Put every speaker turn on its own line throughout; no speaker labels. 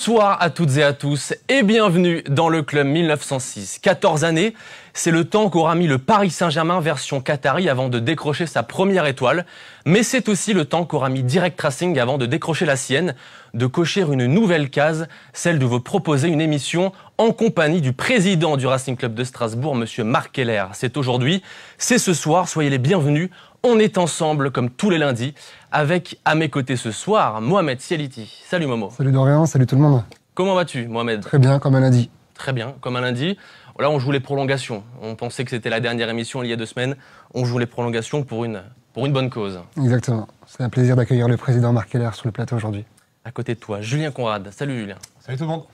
Bonsoir à toutes et à tous et bienvenue dans le club 1906. 14 années, c'est le temps qu'aura mis le Paris Saint-Germain version Qatari avant de décrocher sa première étoile. Mais c'est aussi le temps qu'aura mis Direct Racing avant de décrocher la sienne, de cocher une nouvelle case, celle de vous proposer une émission en compagnie du président du Racing Club de Strasbourg, monsieur Marc Keller. C'est aujourd'hui, c'est ce soir, soyez les bienvenus. On est ensemble comme tous les lundis avec à mes côtés ce soir Mohamed Sialiti. Salut Momo.
Salut Dorian, salut tout le monde.
Comment vas-tu Mohamed?
Très bien, comme un lundi.
Très bien, comme un lundi. Là on joue les prolongations. On pensait que c'était la dernière émission il y a 2 semaines. On joue les prolongations pour une bonne cause.
Exactement. C'est un plaisir d'accueillir le président Marc Keller sur le plateau aujourd'hui.
À côté de toi, Julien Conrad. Salut Julien.
Salut tout le monde.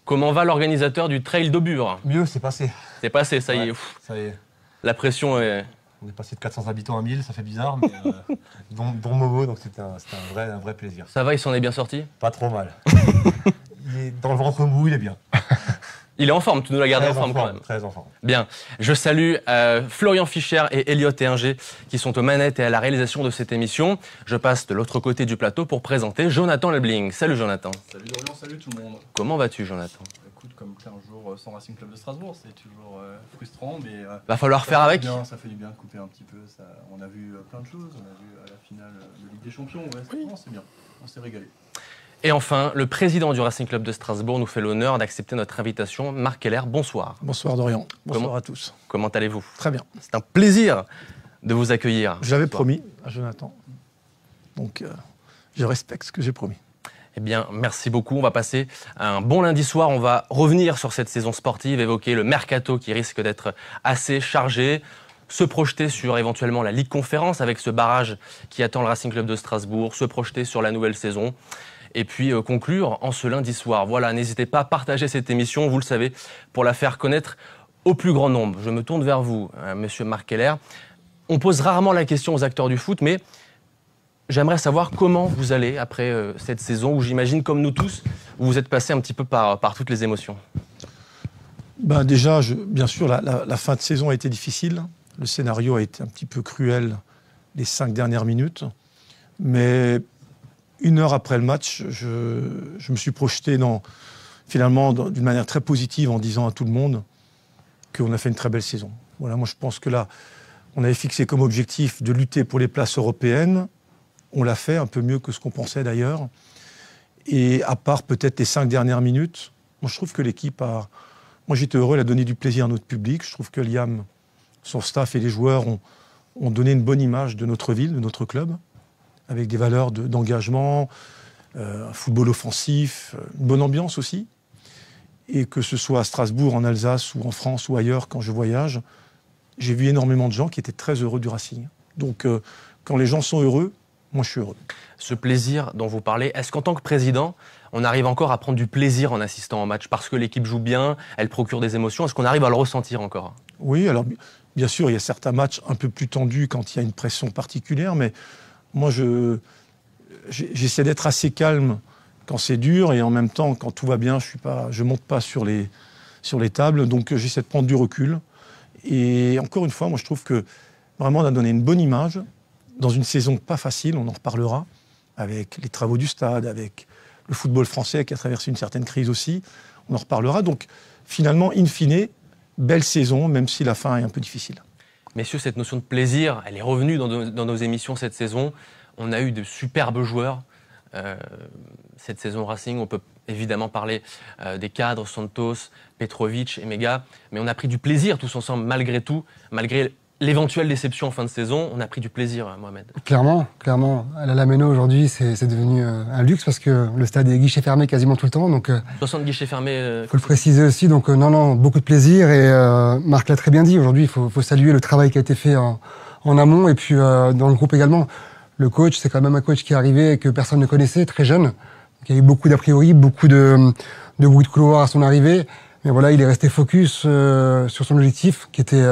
Comment va l'organisateur du Trail d'Aubure?
Mieux, c'est passé.
C'est passé, ça y est.
Ça y est.
La pression est...
On est passé de 400 habitants à 1000, ça fait bizarre, mais dont Momo, donc c'était un vrai plaisir.
Ça va, il s'en est bien sorti?
Pas trop mal. Il est dans le ventre mou, il est bien.
Il est en forme, tu nous l'as gardé en forme quand même.
Très en forme.
Bien, je salue Florian Fischer et Elliot Ehinger qui sont aux manettes et à la réalisation de cette émission. Je passe de l'autre côté du plateau pour présenter Jonathan Lebling. Salut Jonathan.
Salut Dorian, salut tout le monde.
Comment vas-tu Jonathan?
Écoute, comme 15 jours sans Racing Club de Strasbourg, c'est toujours frustrant, mais...
Va falloir faire avec.
Ça fait du bien de couper un petit peu. On a vu plein de choses, on a vu à la finale de Ligue des Champions, c'est bien, on s'est régalé.
Et enfin, le président du Racing Club de Strasbourg nous fait l'honneur d'accepter notre invitation. Marc Keller, bonsoir.
Bonsoir Dorian, bonsoir à tous.
Comment allez-vous?
Très bien.
C'est un plaisir de vous accueillir.
Je l'avais promis à Jonathan, donc je respecte ce que j'ai promis.
Eh bien, merci beaucoup. On va passer un bon lundi soir. On va revenir sur cette saison sportive, évoquer le mercato qui risque d'être assez chargé, se projeter sur éventuellement la Ligue Conférence avec ce barrage qui attend le Racing Club de Strasbourg, se projeter sur la nouvelle saison. Et puis conclure en ce lundi soir. Voilà, n'hésitez pas à partager cette émission, vous le savez, pour la faire connaître au plus grand nombre. Je me tourne vers vous, monsieur Marc Keller. On pose rarement la question aux acteurs du foot, mais j'aimerais savoir comment vous allez après cette saison où j'imagine, comme nous tous, vous êtes passé un petit peu par toutes les émotions.
Ben déjà, bien sûr, la fin de saison a été difficile. Le scénario a été un petit peu cruel les 5 dernières minutes. Mais 1 heure après le match, je me suis projeté finalement d'une manière très positive en disant à tout le monde qu'on a fait une très belle saison. Voilà, moi je pense que là, on avait fixé comme objectif de lutter pour les places européennes. On l'a fait un peu mieux que ce qu'on pensait d'ailleurs. Et à part peut-être les 5 dernières minutes, moi je trouve que l'équipe a... Moi j'étais heureux, elle a donné du plaisir à notre public. Je trouve que Liam, son staff et les joueurs ont donné une bonne image de notre ville, de notre club, avec des valeurs d'engagement, un football offensif, une bonne ambiance aussi. Et que ce soit à Strasbourg, en Alsace ou en France ou ailleurs, quand je voyage, j'ai vu énormément de gens qui étaient très heureux du Racing. Donc quand les gens sont heureux, moi je suis heureux.
Ce plaisir dont vous parlez, est-ce qu'en tant que président, on arrive encore à prendre du plaisir en assistant au match parce que l'équipe joue bien, elle procure des émotions? Est-ce qu'on arrive à le ressentir encore?
Oui, alors bien sûr, il y a certains matchs un peu plus tendus quand il y a une pression particulière, mais moi j'essaie d'être assez calme quand c'est dur et en même temps, quand tout va bien, je monte pas sur les tables, donc j'essaie de prendre du recul. Et encore une fois, moi je trouve que vraiment on a donné une bonne image dans une saison pas facile, on en reparlera, avec les travaux du stade, avec le football français qui a traversé une certaine crise aussi, on en reparlera. Donc finalement, in fine, belle saison, même si la fin est un peu difficile.
Messieurs, cette notion de plaisir, elle est revenue dans nos émissions cette saison. On a eu de superbes joueurs. Cette saison Racing, on peut évidemment parler des cadres, Santos, Petrovic, Emega, mais on a pris du plaisir tous ensemble, malgré tout, malgré l'éventuelle déception en fin de saison, on a pris du plaisir, Mohamed.
Clairement. À la Lameno aujourd'hui, c'est devenu un luxe parce que le stade est guichet fermé quasiment tout le temps. Donc,
60 guichets fermés.
Faut le préciser aussi. Donc non, beaucoup de plaisir. Et Marc l'a très bien dit. Aujourd'hui, il faut saluer le travail qui a été fait en amont et puis dans le groupe également. Le coach, c'est quand même un coach qui est arrivé et que personne ne connaissait, très jeune. Donc, il y a eu beaucoup d'a priori, beaucoup de bruit de couloir à son arrivée. Mais voilà, il est resté focus sur son objectif qui était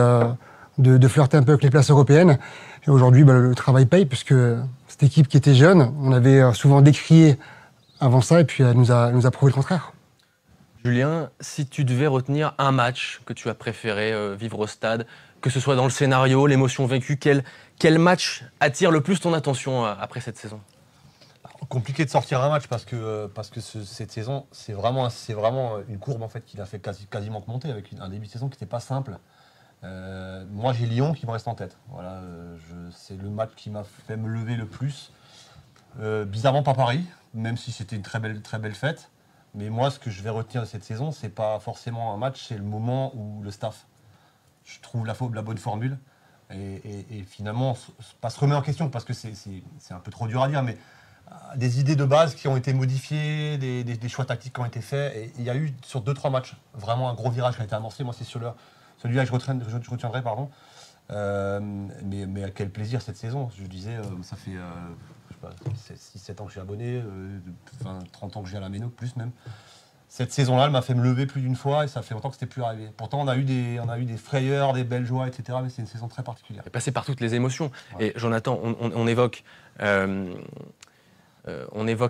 de flirter un peu avec les places européennes. Et aujourd'hui, le travail paye puisque cette équipe qui était jeune, on avait souvent décrié avant ça et puis elle nous a prouvé le contraire.
Julien, si tu devais retenir un match que tu as préféré vivre au stade, que ce soit dans le scénario, l'émotion vécue, quel match attire le plus ton attention après cette saison?
compliqué de sortir un match parce que cette saison, c'est vraiment une courbe en fait qu'il a fait quasiment que monter avec un début de saison qui n'était pas simple. Moi, j'ai Lyon qui me reste en tête. Voilà, c'est le match qui m'a fait me lever le plus. Bizarrement pas Paris, même si c'était une très belle fête. Mais moi, ce que je vais retenir de cette saison, c'est pas forcément un match, c'est le moment où le staff, je trouve la bonne formule. Et finalement, pas se remet en question, parce que c'est un peu trop dur à dire, mais des idées de base qui ont été modifiées, des choix tactiques qui ont été faits. Et il y a eu, sur 2-3 matchs, vraiment un gros virage qui a été amorcé. Moi, c'est celui-là que je retiendrai, pardon. Mais à quel plaisir cette saison. Je disais, ça fait 6-7 ans que je suis abonné, 30 ans que je viens à la Méno, plus même. Cette saison-là, elle m'a fait me lever plus d'une fois et ça fait longtemps que c'était plus arrivé. Pourtant, on a eu des frayeurs, des belles joies, etc. Mais c'est une saison très particulière.
est passé par toutes les émotions. Ouais. Et Jonathan, on évoque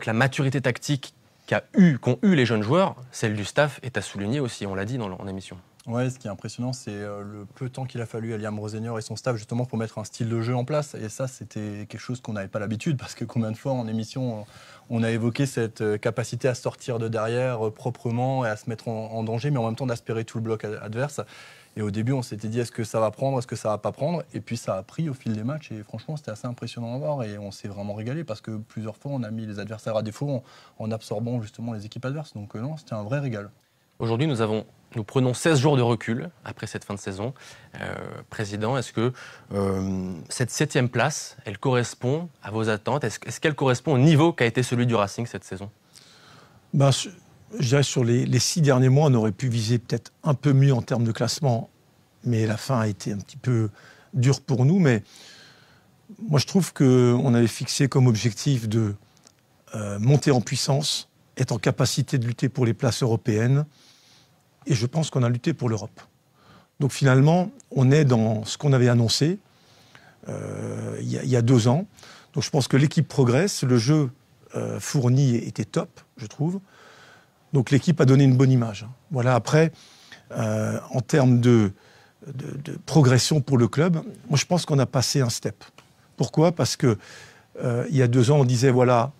la maturité tactique qu'ont eu les jeunes joueurs. Celle du staff est à souligner aussi, on l'a dit en émission.
Ouais, ce qui est impressionnant, c'est le peu de temps qu'il a fallu à Liam Rosenior et son staff justement pour mettre un style de jeu en place. Et ça, c'était quelque chose qu'on n'avait pas l'habitude, parce que combien de fois en émission, on a évoqué cette capacité à sortir de derrière proprement et à se mettre en danger, mais en même temps d'aspirer tout le bloc adverse. Et au début, on s'était dit, est-ce que ça va prendre, est-ce que ça va pas prendre? Et puis ça a pris au fil des matchs. Et franchement, c'était assez impressionnant à voir. Et on s'est vraiment régalé, parce que plusieurs fois, on a mis les adversaires à défaut en absorbant justement les équipes adverses. Donc non, c'était un vrai régal.
Aujourd'hui, nous prenons 16 jours de recul après cette fin de saison. Président, est-ce que cette 7e place, elle correspond à vos attentes? Est-ce qu'elle correspond au niveau qu'a été celui du Racing cette saison?
Je dirais sur les 6 derniers mois, on aurait pu viser peut-être un peu mieux en termes de classement, mais la fin a été un petit peu dure pour nous. Mais moi, je trouve qu'on avait fixé comme objectif de monter en puissance, être en capacité de lutter pour les places européennes. Et je pense qu'on a lutté pour l'Europe. Donc finalement, on est dans ce qu'on avait annoncé il y a 2 ans. Donc je pense que l'équipe progresse, le jeu fourni était top, je trouve. Donc l'équipe a donné une bonne image. Voilà. Après, en termes de progression pour le club, moi je pense qu'on a passé un step. Pourquoi? Parce que il y a 2 ans, on disait voilà,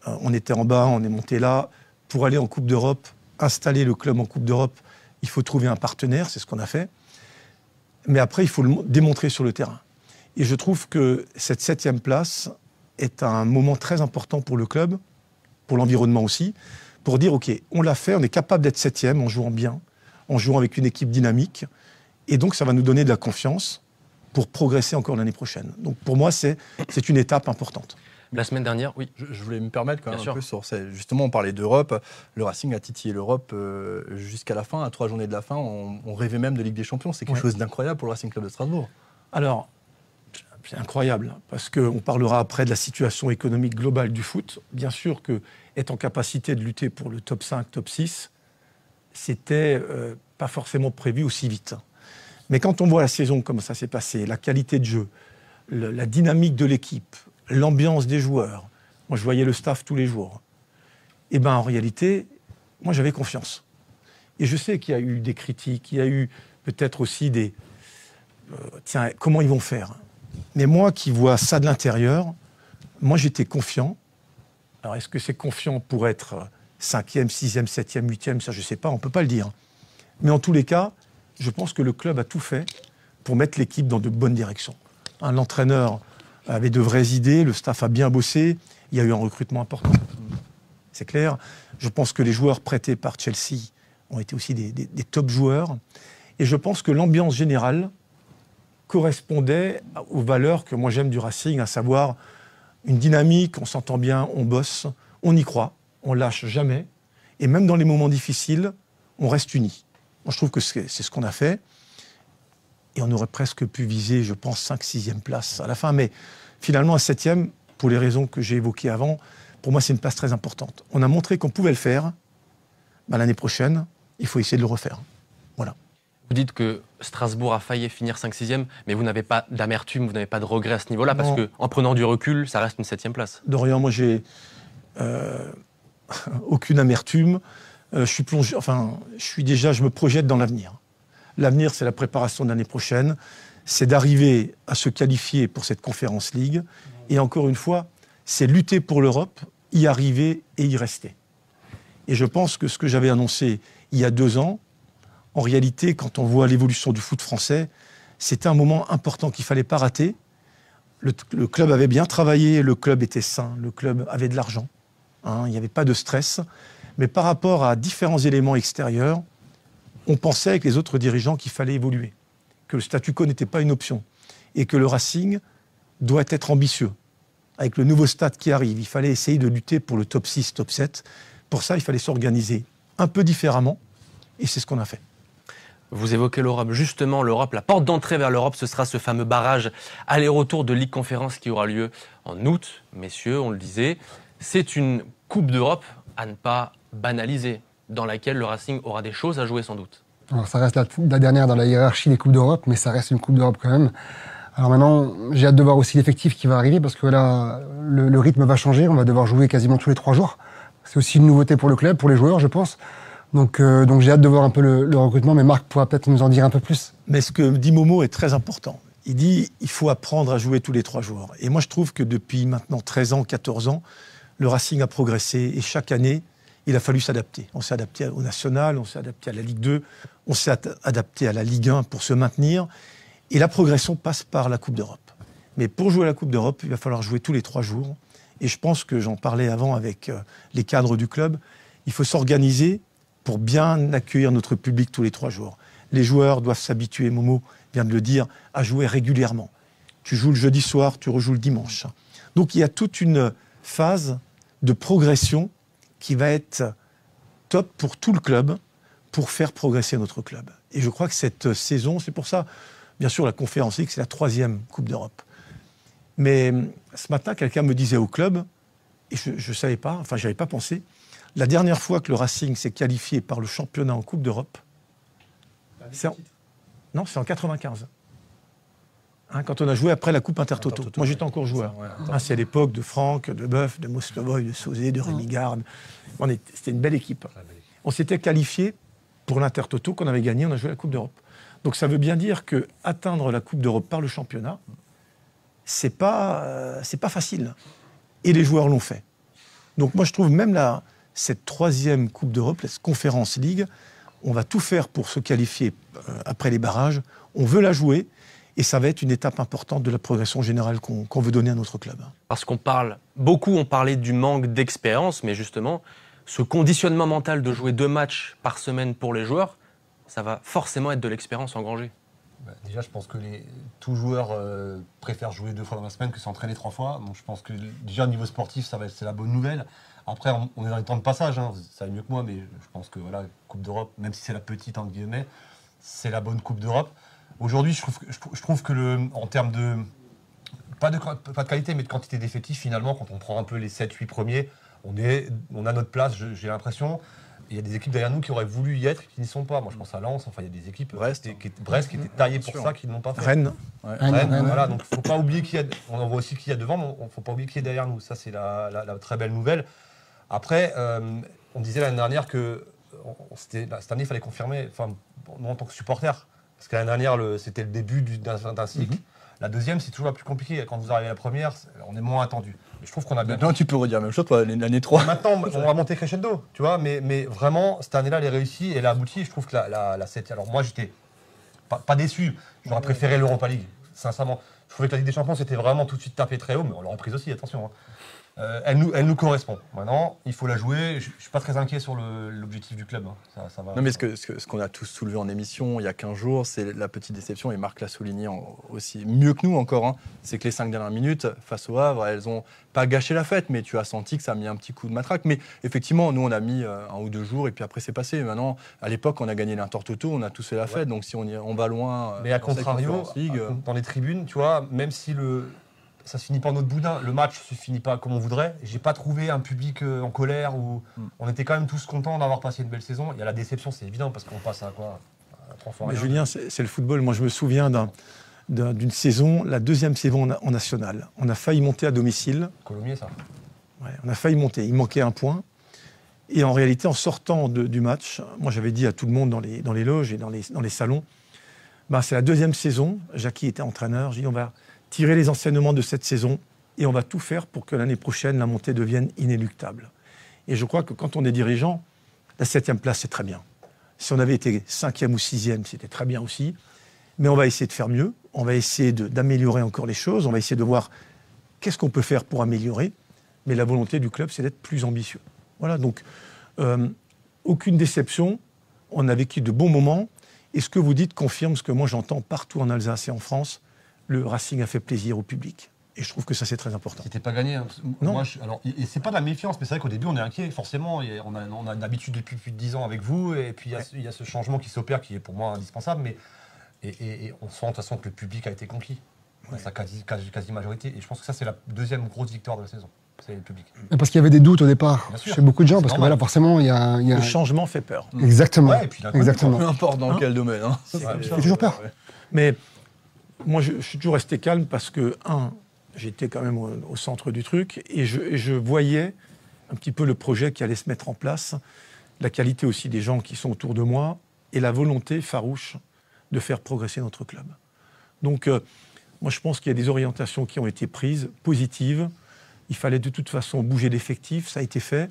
on était en bas, on est monté là. Pour aller en Coupe d'Europe, installer le club en Coupe d'Europe, il faut trouver un partenaire, c'est ce qu'on a fait. Mais après, il faut le démontrer sur le terrain. Et je trouve que cette 7e place est un moment très important pour le club, pour l'environnement aussi, pour dire, OK, on l'a fait, on est capable d'être 7e en jouant bien, en jouant avec une équipe dynamique. Et donc, ça va nous donner de la confiance pour progresser encore l'année prochaine. Donc, pour moi, c'est une étape importante.
La semaine dernière, oui.
Je voulais me permettre quand même un peu sur justement, on parlait d'Europe. Le Racing a titillé l'Europe jusqu'à la fin, à 3 journées de la fin. On rêvait même de Ligue des Champions. C'est quelque chose d'incroyable pour le Racing Club de Strasbourg.
Alors, c'est incroyable, parce qu'on parlera après de la situation économique globale du foot. Bien sûr qu'être en capacité de lutter pour le top 5, top 6, c'était pas forcément prévu aussi vite. Mais quand on voit la saison, comment ça s'est passé, la qualité de jeu, la dynamique de l'équipe, l'ambiance des joueurs. Moi, je voyais le staff tous les jours. Et bien, en réalité, moi, j'avais confiance. Et je sais qu'il y a eu des critiques, il y a eu peut-être aussi des... tiens, comment ils vont faire? Mais moi, qui vois ça de l'intérieur, moi, j'étais confiant. Alors, est-ce que c'est confiant pour être 5e, 6e, 7e, 8e? Ça, je ne sais pas, on ne peut pas le dire. Mais en tous les cas, je pense que le club a tout fait pour mettre l'équipe dans de bonnes directions. L'entraîneur avait de vraies idées, le staff a bien bossé, il y a eu un recrutement important. C'est clair. Je pense que les joueurs prêtés par Chelsea ont été aussi des top joueurs. Et je pense que l'ambiance générale correspondait aux valeurs que moi j'aime du Racing, à savoir une dynamique, on s'entend bien, on bosse, on y croit, on lâche jamais. Et même dans les moments difficiles, on reste unis. Moi je trouve que c'est ce qu'on a fait. Et on aurait presque pu viser, je pense, 5e, 6e place à la fin. Mais finalement, à 7e, pour les raisons que j'ai évoquées avant, pour moi, c'est une place très importante. On a montré qu'on pouvait le faire. L'année prochaine, il faut essayer de le refaire. Voilà.
Vous dites que Strasbourg a failli finir 5-6e, mais vous n'avez pas d'amertume, vous n'avez pas de regret à ce niveau-là, parce qu'en prenant du recul, ça reste une 7e place.
Dorian, moi, j'ai aucune amertume. Je suis plongé, je me projette dans l'avenir. L'avenir, c'est la préparation de l'année prochaine. C'est d'arriver à se qualifier pour cette Conference League. Et encore une fois, c'est lutter pour l'Europe y arriver et y rester. Et je pense que ce que j'avais annoncé il y a 2 ans, en réalité, quand on voit l'évolution du foot français, c'était un moment important qu'il ne fallait pas rater. Le club avait bien travaillé, le club était sain, le club avait de l'argent. Il n'y avait pas de stress. Mais par rapport à différents éléments extérieurs, on pensait avec les autres dirigeants qu'il fallait évoluer, que le statu quo n'était pas une option et que le Racing doit être ambitieux. Avec le nouveau stade qui arrive, il fallait essayer de lutter pour le top 6, top 7. Pour ça, il fallait s'organiser un peu différemment et c'est ce qu'on a fait.
Vous évoquez l'Europe. Justement, l'Europe, la porte d'entrée vers l'Europe, ce sera ce fameux barrage aller-retour de Ligue Conférence qui aura lieu en août. Messieurs, on le disait, c'est une Coupe d'Europe à ne pas banaliser, dans laquelle le Racing aura des choses à jouer sans doute.
Alors ça reste la dernière dans la hiérarchie des Coupes d'Europe, mais ça reste une Coupe d'Europe quand même. Alors maintenant, j'ai hâte de voir aussi l'effectif qui va arriver, parce que là, le rythme va changer, on va devoir jouer quasiment tous les 3 jours. C'est aussi une nouveauté pour le club, pour les joueurs, je pense. Donc j'ai hâte de voir un peu le recrutement, mais Marc pourra peut-être nous en dire un peu plus.
Mais ce que dit Momo est très important. Il dit il faut apprendre à jouer tous les 3 jours. Et moi, je trouve que depuis maintenant 13 ans, 14 ans, le Racing a progressé et chaque année, il a fallu s'adapter. On s'est adapté au National, on s'est adapté à la Ligue 2, on s'est adapté à la Ligue 1 pour se maintenir. Et la progression passe par la Coupe d'Europe. Mais pour jouer à la Coupe d'Europe, il va falloir jouer tous les 3 jours. Et je pense que j'en parlais avant avec les cadres du club. Il faut s'organiser pour bien accueillir notre public tous les 3 jours. Les joueurs doivent s'habituer, Momo vient de le dire, à jouer régulièrement. Tu joues le jeudi soir, tu rejoues le dimanche. Donc il y a toute une phase de progression qui va être top pour tout le club, pour faire progresser notre club. Et je crois que cette saison, c'est pour ça, bien sûr, la Conférence League, c'est la 3e Coupe d'Europe. Mais ce matin, quelqu'un me disait au club, et je ne savais pas, enfin, je n'avais pas pensé, la dernière fois que le Racing s'est qualifié par le championnat en Coupe d'Europe, c'est en 95. Quand on a joué après la Coupe Intertoto. Moi, j'étais encore joueur. C'est à l'époque de Franck, de Boeuf, de Mostovoy, de Sauzé, de Rémi Garde. C'était une belle équipe. On s'était qualifié pour l'Intertoto qu'on avait gagné, on a joué la Coupe d'Europe. Donc ça veut bien dire qu'atteindre la Coupe d'Europe par le championnat, c'est pas facile. Et les joueurs l'ont fait. Donc moi, je trouve même cette 3e Coupe d'Europe, la Conférence League, on va tout faire pour se qualifier après les barrages. On veut la jouer. Et ça va être une étape importante de la progression générale qu'on veut donner à notre club.
Parce beaucoup ont parlé du manque d'expérience, mais justement, ce conditionnement mental de jouer 2 matchs par semaine pour les joueurs, ça va forcément être de l'expérience engrangée.
Déjà, je pense que tout joueur préfère jouer 2 fois dans la semaine que s'entraîner 3 fois. Donc je pense que déjà, au niveau sportif, c'est la bonne nouvelle. Après, on est dans les temps de passage, ça va mieux que moi, mais je pense que voilà, Coupe d'Europe, même si c'est la petite, entre guillemets, c'est la bonne Coupe d'Europe. Aujourd'hui, je trouve que en termes de pas de qualité, mais de quantité d'effectifs, finalement, quand on prend un peu les 7-8 premiers, on a notre place, j'ai l'impression. Il y a des équipes derrière nous qui auraient voulu y être et qui n'y sont pas. Moi, je pense à Lens, enfin, il y a des équipes, Brest qui étaient taillées pour ça, qui ne l'ont pas fait.
Rennes.
Rennes.
Voilà, donc il ne faut pas oublier on voit aussi qui y a devant, mais il ne faut pas oublier qui est derrière nous. Ça, c'est la très belle nouvelle. Après, on disait l'année dernière que cette année, il fallait confirmer, enfin, nous, en tant que supporters, parce que l'année dernière, c'était le début d'un cycle. La deuxième, c'est toujours la plus compliquée. Quand vous arrivez à la première, on est moins attendu. Mais je trouve qu'on a bien.
Maintenant, tu peux redire la même chose pour l'année 3.
Maintenant, on va monter crescendo, tu vois. Mais vraiment, cette année-là, elle est réussie et elle a abouti. Je trouve que la 7. Alors, moi, j'étais pas déçu. J'aurais préféré l'Europa League, sincèrement. Je trouvais que la Ligue des Champions, c'était vraiment tout de suite tapé très haut, mais on l'aurait prise aussi, attention. Elle nous correspond. Maintenant, il faut la jouer. Je ne suis pas très inquiet sur l'objectif du club. Ça va.
Non, mais ce qu'on a tous soulevé en émission il y a 15 jours, c'est la petite déception, et Marc l'a souligné aussi mieux que nous encore, c'est que les 5 dernières minutes, face au Havre, elles n'ont pas gâché la fête, mais tu as senti que ça a mis un petit coup de matraque. Mais effectivement, nous, on a mis 1 ou 2 jours, et puis après, c'est passé. Maintenant, à l'époque, on a gagné l'Intertoto, on a tous fait la fête, donc si on va loin...
Mais à contrario, dans les tribunes, tu vois, même si ça se finit pas en notre boudin. Le match se finit pas comme on voudrait. J'ai pas trouvé un public en colère où on était quand même tous contents d'avoir passé une belle saison. Il y a la déception, c'est évident, parce qu'on passe à 3 fois.
Mais Julien, c'est le football. Moi, je me souviens d'une saison, la 2e saison en national. On a failli monter à domicile.
Colomiers, ça.
Ouais, on a failli monter. Il manquait 1 point. Et en réalité, en sortant du match, moi, j'avais dit à tout le monde dans les loges et dans les salons, c'est la 2e saison. Jackie était entraîneur. J'ai dit, on va tirer les enseignements de cette saison et on va tout faire pour que l'année prochaine, la montée devienne inéluctable. Et je crois que quand on est dirigeant, la 7e place, c'est très bien. Si on avait été 5e ou 6e, c'était très bien aussi. Mais on va essayer de faire mieux, on va essayer d'améliorer encore les choses, on va essayer de voir qu'est-ce qu'on peut faire pour améliorer. Mais la volonté du club, c'est d'être plus ambitieux. Voilà, donc aucune déception, on a vécu de bons moments. Et ce que vous dites confirme ce que moi j'entends partout en Alsace et en France. Le Racing a fait plaisir au public. Et je trouve que ça, c'est très important.
C'était pas gagné. Hein.
Non.
Moi, alors, et c'est pas de la méfiance, mais c'est vrai qu'au début, on est inquiet, forcément. On a une habitude depuis plus de 10 ans avec vous. Et puis, il y a ce changement qui s'opère qui est pour moi indispensable. Mais, et on sent de toute façon que le public a été conquis. Ouais. Sa quasi majorité. Et je pense que ça, c'est la deuxième grosse victoire de la saison. C'est le public.
Parce qu'il y avait des doutes au départ chez beaucoup de gens. Parce que voilà, forcément, il y a...
Le changement fait peur.
Exactement.
Ouais, et puis,
exactement.
Peu importe dans quel domaine. Hein.
Il fait toujours peur.
Mais moi, je suis toujours resté calme parce que, j'étais quand même au centre du truc et je voyais un petit peu le projet qui allait se mettre en place, la qualité aussi des gens qui sont autour de moi et la volonté farouche de faire progresser notre club. Donc, moi, je pense qu'il y a des orientations qui ont été prises, positives. Il fallait de toute façon bouger d'effectifs, ça a été fait.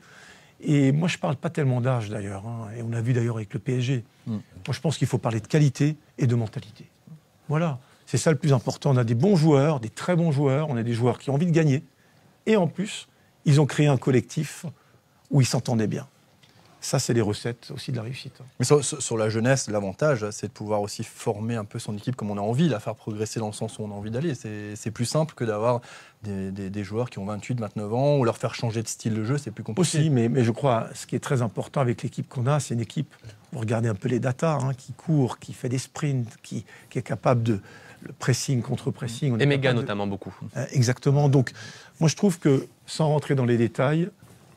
Et moi, je ne parle pas tellement d'âge d'ailleurs, et on a vu d'ailleurs avec le PSG. Moi, je pense qu'il faut parler de qualité et de mentalité. Voilà. C'est ça le plus important. On a des bons joueurs, des très bons joueurs, on a des joueurs qui ont envie de gagner. Et en plus, ils ont créé un collectif où ils s'entendaient bien. Ça, c'est les recettes aussi de la réussite.
Mais sur la jeunesse, l'avantage, c'est de pouvoir aussi former un peu son équipe comme on a envie, la faire progresser dans le sens où on a envie d'aller. C'est plus simple que d'avoir des joueurs qui ont 28, 29 ans, ou leur faire changer de style de jeu, c'est plus compliqué.
Aussi, mais je crois, ce qui est très important avec l'équipe qu'on a, c'est une équipe, vous regardez un peu les datas, qui court, qui fait des sprints, qui est capable de... Le pressing, contre-pressing.
Et méga notamment beaucoup.
Exactement. Donc, moi, je trouve que, sans rentrer dans les détails,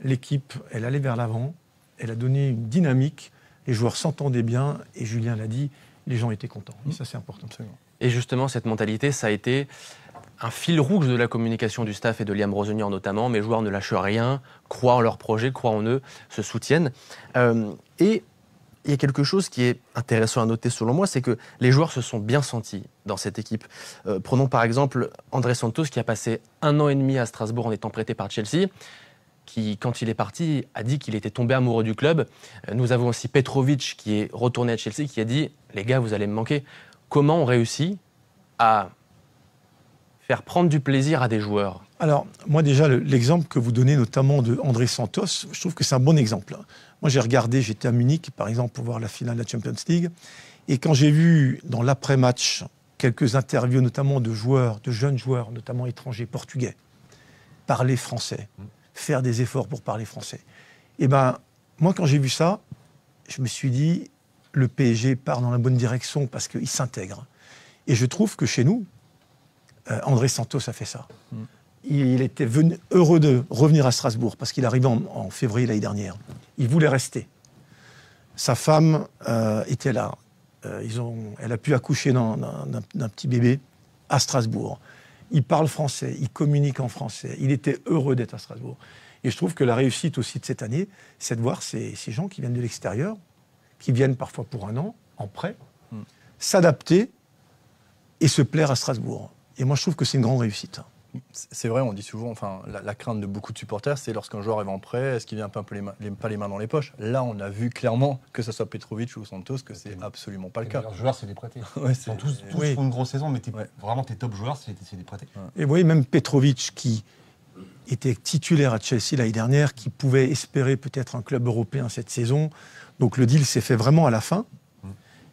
l'équipe, elle allait vers l'avant, elle a donné une dynamique, les joueurs s'entendaient bien, et Julien l'a dit, les gens étaient contents. Et ça, c'est important. Absolument.
Et justement, cette mentalité, ça a été un fil rouge de la communication du staff et de Liam Rosenior notamment. Mes joueurs ne lâchent rien, croient en leur projet, croient en eux, se soutiennent. Et il y a quelque chose qui est intéressant à noter selon moi, c'est que les joueurs se sont bien sentis dans cette équipe. Prenons par exemple André Santos qui a passé 1 an et demi à Strasbourg en étant prêté par Chelsea, qui, quand il est parti, a dit qu'il était tombé amoureux du club. Nous avons aussi Petrovic qui est retourné à Chelsea, qui a dit « Les gars, vous allez me manquer ». Comment on réussit à faire prendre du plaisir à des joueurs ?
Alors, moi déjà, l'exemple que vous donnez notamment de André Santos, je trouve que c'est un bon exemple. Moi, j'ai regardé, j'étais à Munich, par exemple, pour voir la finale de la Champions League. Et quand j'ai vu, dans l'après-match, quelques interviews, notamment de joueurs, de jeunes joueurs, notamment étrangers, portugais, parler français, faire des efforts pour parler français. Et ben, moi, quand j'ai vu ça, je me suis dit, le PSG part dans la bonne direction parce qu'il s'intègre. Et je trouve que chez nous, André Santos a fait ça. Il était heureux de revenir à Strasbourg parce qu'il arrivait en février l'année dernière. Il voulait rester. Sa femme était là. Elle a pu accoucher d'un petit bébé à Strasbourg. Il parle français, il communique en français. Il était heureux d'être à Strasbourg. Et je trouve que la réussite aussi de cette année, c'est de voir ces gens qui viennent de l'extérieur, qui viennent parfois pour 1 an, en prêt, s'adapter et se plaire à Strasbourg. Et moi, je trouve que c'est une grande réussite.
C'est vrai, on dit souvent, enfin, la crainte de beaucoup de supporters, c'est lorsqu'un joueur arrive en prêt, est-ce qu'il vient pas les mains dans les poches ? Là, on a vu clairement, que ce soit Petrovic ou Santos, que c'est absolument pas le cas.
Les joueurs, c'est des prêtés.
Ouais,
Ils sont tous pour une grosse saison, mais vraiment tes top joueurs, c'est des prêtés.
Et vous voyez, même Petrovic, qui était titulaire à Chelsea l'année dernière, qui pouvait espérer peut-être un club européen cette saison, donc le deal s'est fait vraiment à la fin.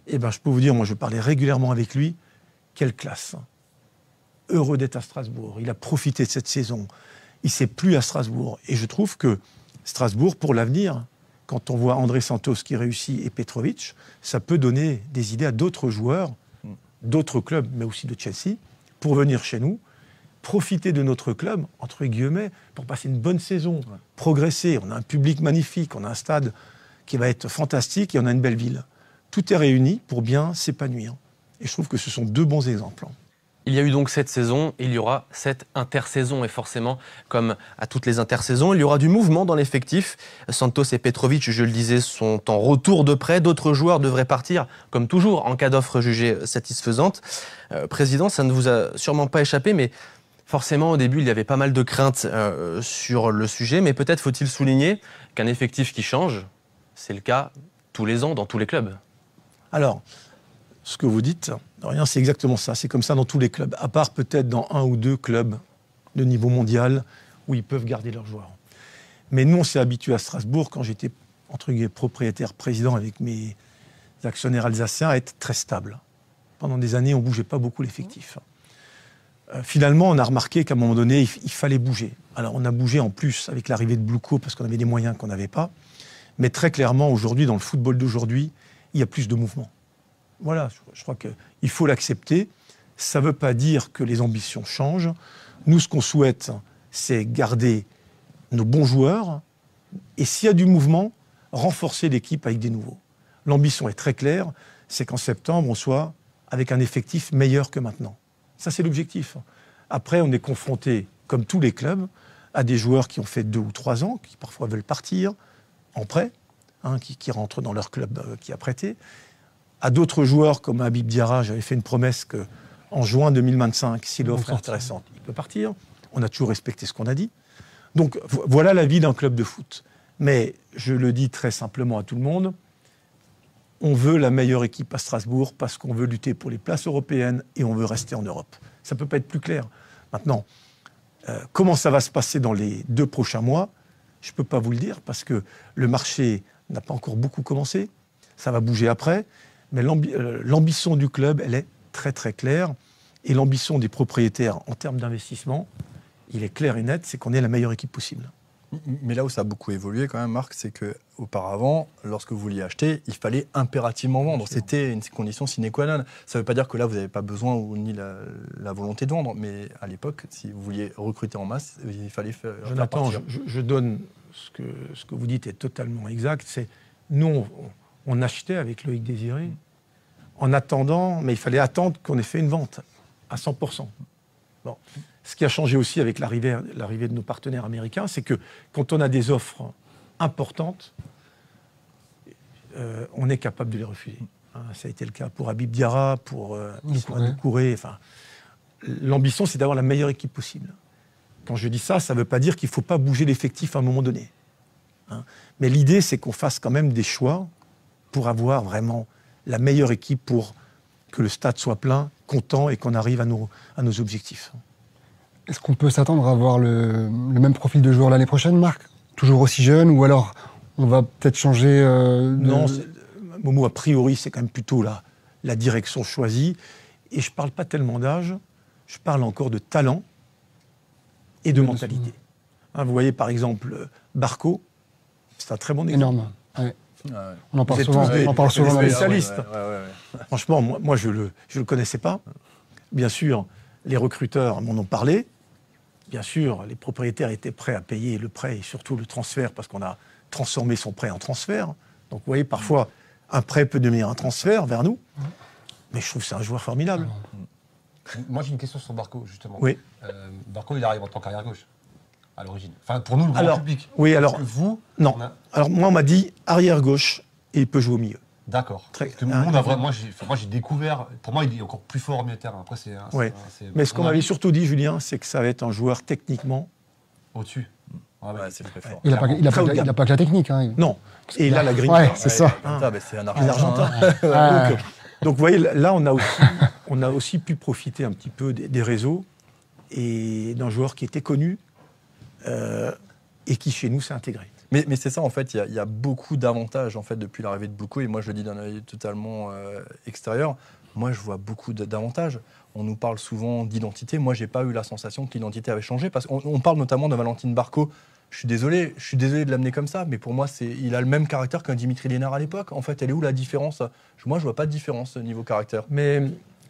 Et ben, je peux vous dire, moi, je parlais régulièrement avec lui, quelle classe. Heureux d'être à Strasbourg. Il a profité de cette saison. Il ne s'est plus à Strasbourg. Et je trouve que Strasbourg, pour l'avenir, quand on voit André Santos qui réussit et Petrovic, ça peut donner des idées à d'autres joueurs, d'autres clubs, mais aussi de Chelsea, pour venir chez nous, profiter de notre club, entre guillemets, pour passer une bonne saison, progresser. On a un public magnifique, on a un stade qui va être fantastique et on a une belle ville. Tout est réuni pour bien s'épanouir. Et je trouve que ce sont 2 bons exemples.
Il y a eu donc cette saison, il y aura cette intersaison. Et forcément, comme à toutes les intersaisons, il y aura du mouvement dans l'effectif. Santos et Petrovic, je le disais, sont en retour de prêt. D'autres joueurs devraient partir, comme toujours, en cas d'offre jugée satisfaisante. Président, ça ne vous a sûrement pas échappé, mais Forcément, au début, il y avait pas mal de craintes sur le sujet, mais peut-être faut-il souligner qu'un effectif qui change, c'est le cas tous les ans dans tous les clubs.
Alors, ce que vous dites, rien, c'est exactement ça. C'est comme ça dans tous les clubs, à part peut-être dans 1 ou 2 clubs de niveau mondial où ils peuvent garder leurs joueurs. Mais nous, on s'est habitués à Strasbourg, quand j'étais entre guillemets propriétaire, président avec mes actionnaires alsaciens, à être très stable. Pendant des années, on ne bougeait pas beaucoup l'effectif. Finalement, on a remarqué qu'à un moment donné, il fallait bouger. Alors, on a bougé en plus avec l'arrivée de Bluco parce qu'on avait des moyens qu'on n'avait pas. Mais très clairement, aujourd'hui, dans le football d'aujourd'hui, il y a plus de mouvement. Voilà, je crois qu'il faut l'accepter. Ça ne veut pas dire que les ambitions changent. Nous, ce qu'on souhaite, c'est garder nos bons joueurs et s'il y a du mouvement, renforcer l'équipe avec des nouveaux. L'ambition est très claire, c'est qu'en septembre, on soit avec un effectif meilleur que maintenant. Ça, c'est l'objectif. Après, on est confronté, comme tous les clubs, à des joueurs qui ont fait 2 ou 3 ans, qui parfois veulent partir en prêt, qui rentrent dans leur club qui a prêté. À d'autres joueurs, comme Habib Diarra, j'avais fait une promesse qu'en juin 2025, si l'offre est intéressante, il peut partir. On a toujours respecté ce qu'on a dit. Donc, voilà la vie d'un club de foot. Mais je le dis très simplement à tout le monde, on veut la meilleure équipe à Strasbourg parce qu'on veut lutter pour les places européennes et on veut rester en Europe. Ça ne peut pas être plus clair. Maintenant, comment ça va se passer dans les 2 prochains mois, je ne peux pas vous le dire parce que le marché n'a pas encore beaucoup commencé. Ça va bouger après. Mais l'ambition du club, elle est très très claire. Et l'ambition des propriétaires en termes d'investissement, il est clair et net, c'est qu'on ait la meilleure équipe possible.
Mais là où ça a beaucoup évolué quand même, Marc, c'est qu'auparavant, lorsque vous vouliez acheter, il fallait impérativement vendre. C'était une condition sine qua non. Ça ne veut pas dire que là, vous n'avez pas besoin ou ni la volonté de vendre. Mais à l'époque, si vous vouliez recruter en masse, il fallait faire
Jonathan, je donne ce que vous dites est totalement exact. C'est nous, on achetait avec Loïc Désiré en attendant, mais il fallait attendre qu'on ait fait une vente à 100%. Bon. Ce qui a changé aussi avec l'arrivée de nos partenaires américains, c'est que quand on a des offres importantes, on est capable de les refuser. Ça a été le cas pour Habib Diarra, pour Doucouré. Enfin, l'ambition, c'est d'avoir la meilleure équipe possible. Quand je dis ça, ça ne veut pas dire qu'il ne faut pas bouger l'effectif à un moment donné. Mais l'idée, c'est qu'on fasse quand même des choix pour avoir vraiment la meilleure équipe pour que le stade soit plein, content et qu'on arrive à nos objectifs.
Est-ce qu'on peut s'attendre à avoir le même profil de joueur l'année prochaine, Marc? Toujours aussi jeune, ou alors on va peut-être changer
Non, Momo, a priori, c'est quand même plutôt la direction choisie. Et je ne parle pas tellement d'âge, je parle encore de talent et de mentalité. Vous voyez, par exemple, Barco, c'est un très bon exemple.
Énorme, ouais. On en parle souvent
des spécialistes. Franchement, moi je le connaissais pas. Bien sûr, les recruteurs m'en ont parlé. Bien sûr, les propriétaires étaient prêts à payer le prêt et surtout le transfert parce qu'on a transformé son prêt en transfert. Donc vous voyez, parfois, un prêt peut devenir un transfert vers nous. Mais je trouve que c'est un joueur formidable.
Moi, j'ai une question sur Barco, justement.
Oui.
Barco, il arrive en tant qu'arrière gauche, à l'origine. Enfin, pour nous, le grand public.
Oui, alors,
parce que vous...
Non. Alors, moi, on m'a dit arrière gauche et il peut jouer au milieu.
D'accord. Parce que moi, j'ai découvert... Pour moi, il est encore plus fort au milieu de terrain. Après,
mais ce qu'on m'avait surtout dit, Julien, c'est que ça va être un joueur techniquement...
Au-dessus.
C'est très fort.
Il n'a pas que la technique. Hein.
Non. Et là, la grille.
Ouais, c'est ça.
C'est un
Argentin. Donc, vous voyez, là, on a aussi pu profiter un petit peu des réseaux et d'un joueur qui était connu et qui, chez nous, s'est intégré.
Mais c'est ça, en fait, il y a beaucoup d'avantages en fait, depuis l'arrivée de Bluco, et moi je le dis d'un œil totalement extérieur, moi je vois beaucoup d'avantages. On nous parle souvent d'identité, moi j'ai pas eu la sensation que l'identité avait changé, parce qu'on parle notamment de Valentine Barco. Je suis désolé de l'amener comme ça, mais pour moi il a le même caractère qu'un Dimitri Lénard à l'époque. En fait, elle est où la différence? Moi je vois pas de différence niveau caractère.
Mais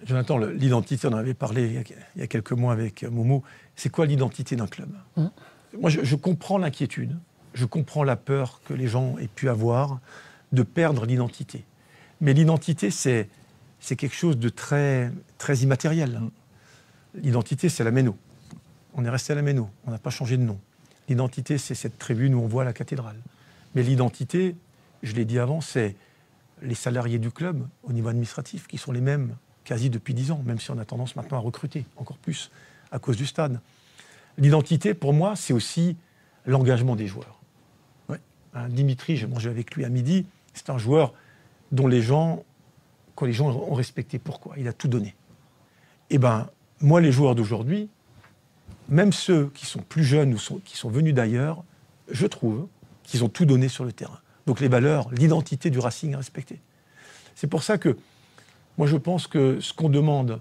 Jonathan, l'identité, on en avait parlé il y a quelques mois avec Momo, c'est quoi l'identité d'un club? Moi je comprends l'inquiétude. Je comprends la peur que les gens aient pu avoir de perdre l'identité. Mais l'identité, c'est quelque chose de très, très immatériel. L'identité, c'est la Méno. On est resté à la Méno, on n'a pas changé de nom. L'identité, c'est cette tribune où on voit la cathédrale. Mais l'identité, je l'ai dit avant, c'est les salariés du club au niveau administratif qui sont les mêmes quasi depuis 10 ans, même si on a tendance maintenant à recruter encore plus à cause du stade. L'identité, pour moi, c'est aussi l'engagement des joueurs.
Ouais.
Dimitri, j'ai mangé avec lui à midi, c'est un joueur dont quand les gens ont respecté. Pourquoi ? Il a tout donné. Eh bien, moi, les joueurs d'aujourd'hui, même ceux qui sont plus jeunes ou qui sont venus d'ailleurs, je trouve qu'ils ont tout donné sur le terrain. Donc les valeurs, l'identité du Racing est respectée. C'est pour ça que moi je pense que ce qu'on demande,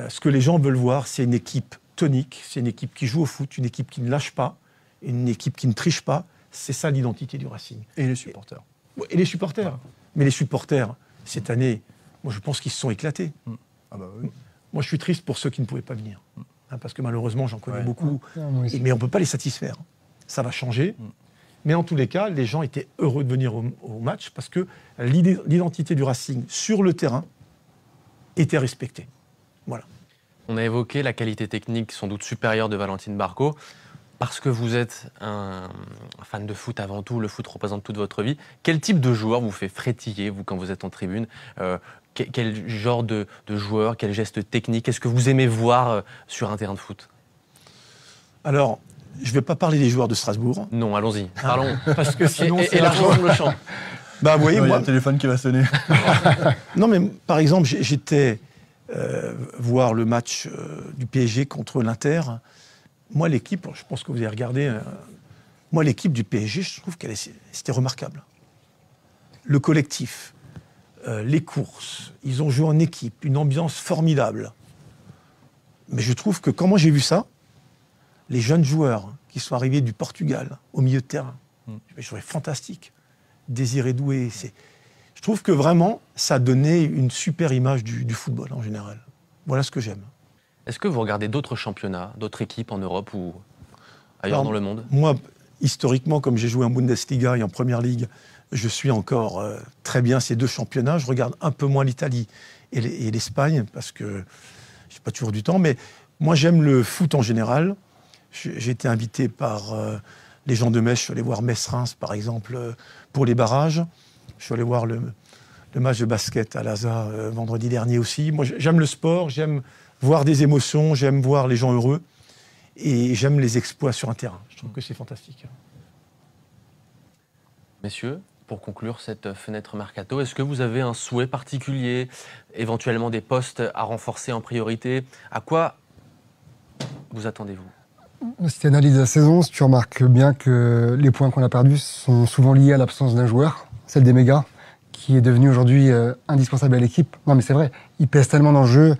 ce que les gens veulent voir, c'est une équipe tonique, c'est une équipe qui joue au foot, une équipe qui ne lâche pas, une équipe qui ne triche pas. C'est ça l'identité du Racing.
Et les supporters.
Et les supporters. Mais les supporters, cette année, moi je pense qu'ils se sont éclatés.
Ah bah oui.
Moi je suis triste pour ceux qui ne pouvaient pas venir. Parce que malheureusement j'en connais
Ouais.
beaucoup.
Moi aussi.
Mais on ne peut pas les satisfaire. Ça va changer. Mais en tous les cas, les gens étaient heureux de venir au match parce que l'identité du Racing sur le terrain était respectée. Voilà.
On a évoqué la qualité technique sans doute supérieure de Valentine Barco. Parce que vous êtes un fan de foot avant tout, le foot représente toute votre vie. Quel type de joueur vous fait frétiller, vous, quand vous êtes en tribune quel genre de joueur, quel geste technique est-ce que vous aimez voir sur un terrain de foot?
Alors, je ne vais pas parler des joueurs de Strasbourg.
Non, allons-y, parlons.
Parce que sinon, c'est
Élargissons le champ.
Bah, vous voyez,
Il y a
moi,
un téléphone qui va sonner.
non, mais par exemple, j'étais voir le match du PSG contre l'Inter. Moi, l'équipe, je pense que vous avez regardé, moi, l'équipe du PSG, je trouve c'était remarquable. Le collectif, les courses, ils ont joué en équipe, une ambiance formidable. Mais je trouve que quand moi j'ai vu ça, les jeunes joueurs qui sont arrivés du Portugal au milieu de terrain, je trouvais fantastique. Désiré Doué, je trouve que vraiment, ça a donné une super image du football en général. Voilà ce que j'aime.
Est-ce que vous regardez d'autres championnats, d'autres équipes en Europe ou ailleurs
Alors,
dans le monde?
Moi, historiquement, comme j'ai joué en Bundesliga et en Première Ligue, je suis encore très bien ces deux championnats. Je regarde un peu moins l'Italie et l'Espagne parce que je n'ai pas toujours du temps. Mais moi, j'aime le foot en général. J'ai été invité par les gens de Metz. Je suis allé voir Metz-Reims, par exemple, pour les barrages. Je suis allé voir le match de basket à Laza vendredi dernier aussi. Moi, j'aime le sport, j'aime voir des émotions, j'aime voir les gens heureux et j'aime les exploits sur un terrain. Je trouve que c'est fantastique.
Messieurs, pour conclure cette fenêtre mercato, est-ce que vous avez un souhait particulier, éventuellement des postes à renforcer en priorité? À quoi vous attendez-vous?
Si tu analyses la saison, tu remarques bien que les points qu'on a perdus sont souvent liés à l'absence d'un joueur, celle des mégas, qui est devenu aujourd'hui indispensable à l'équipe. Non mais c'est vrai, il pèse tellement dans le jeu,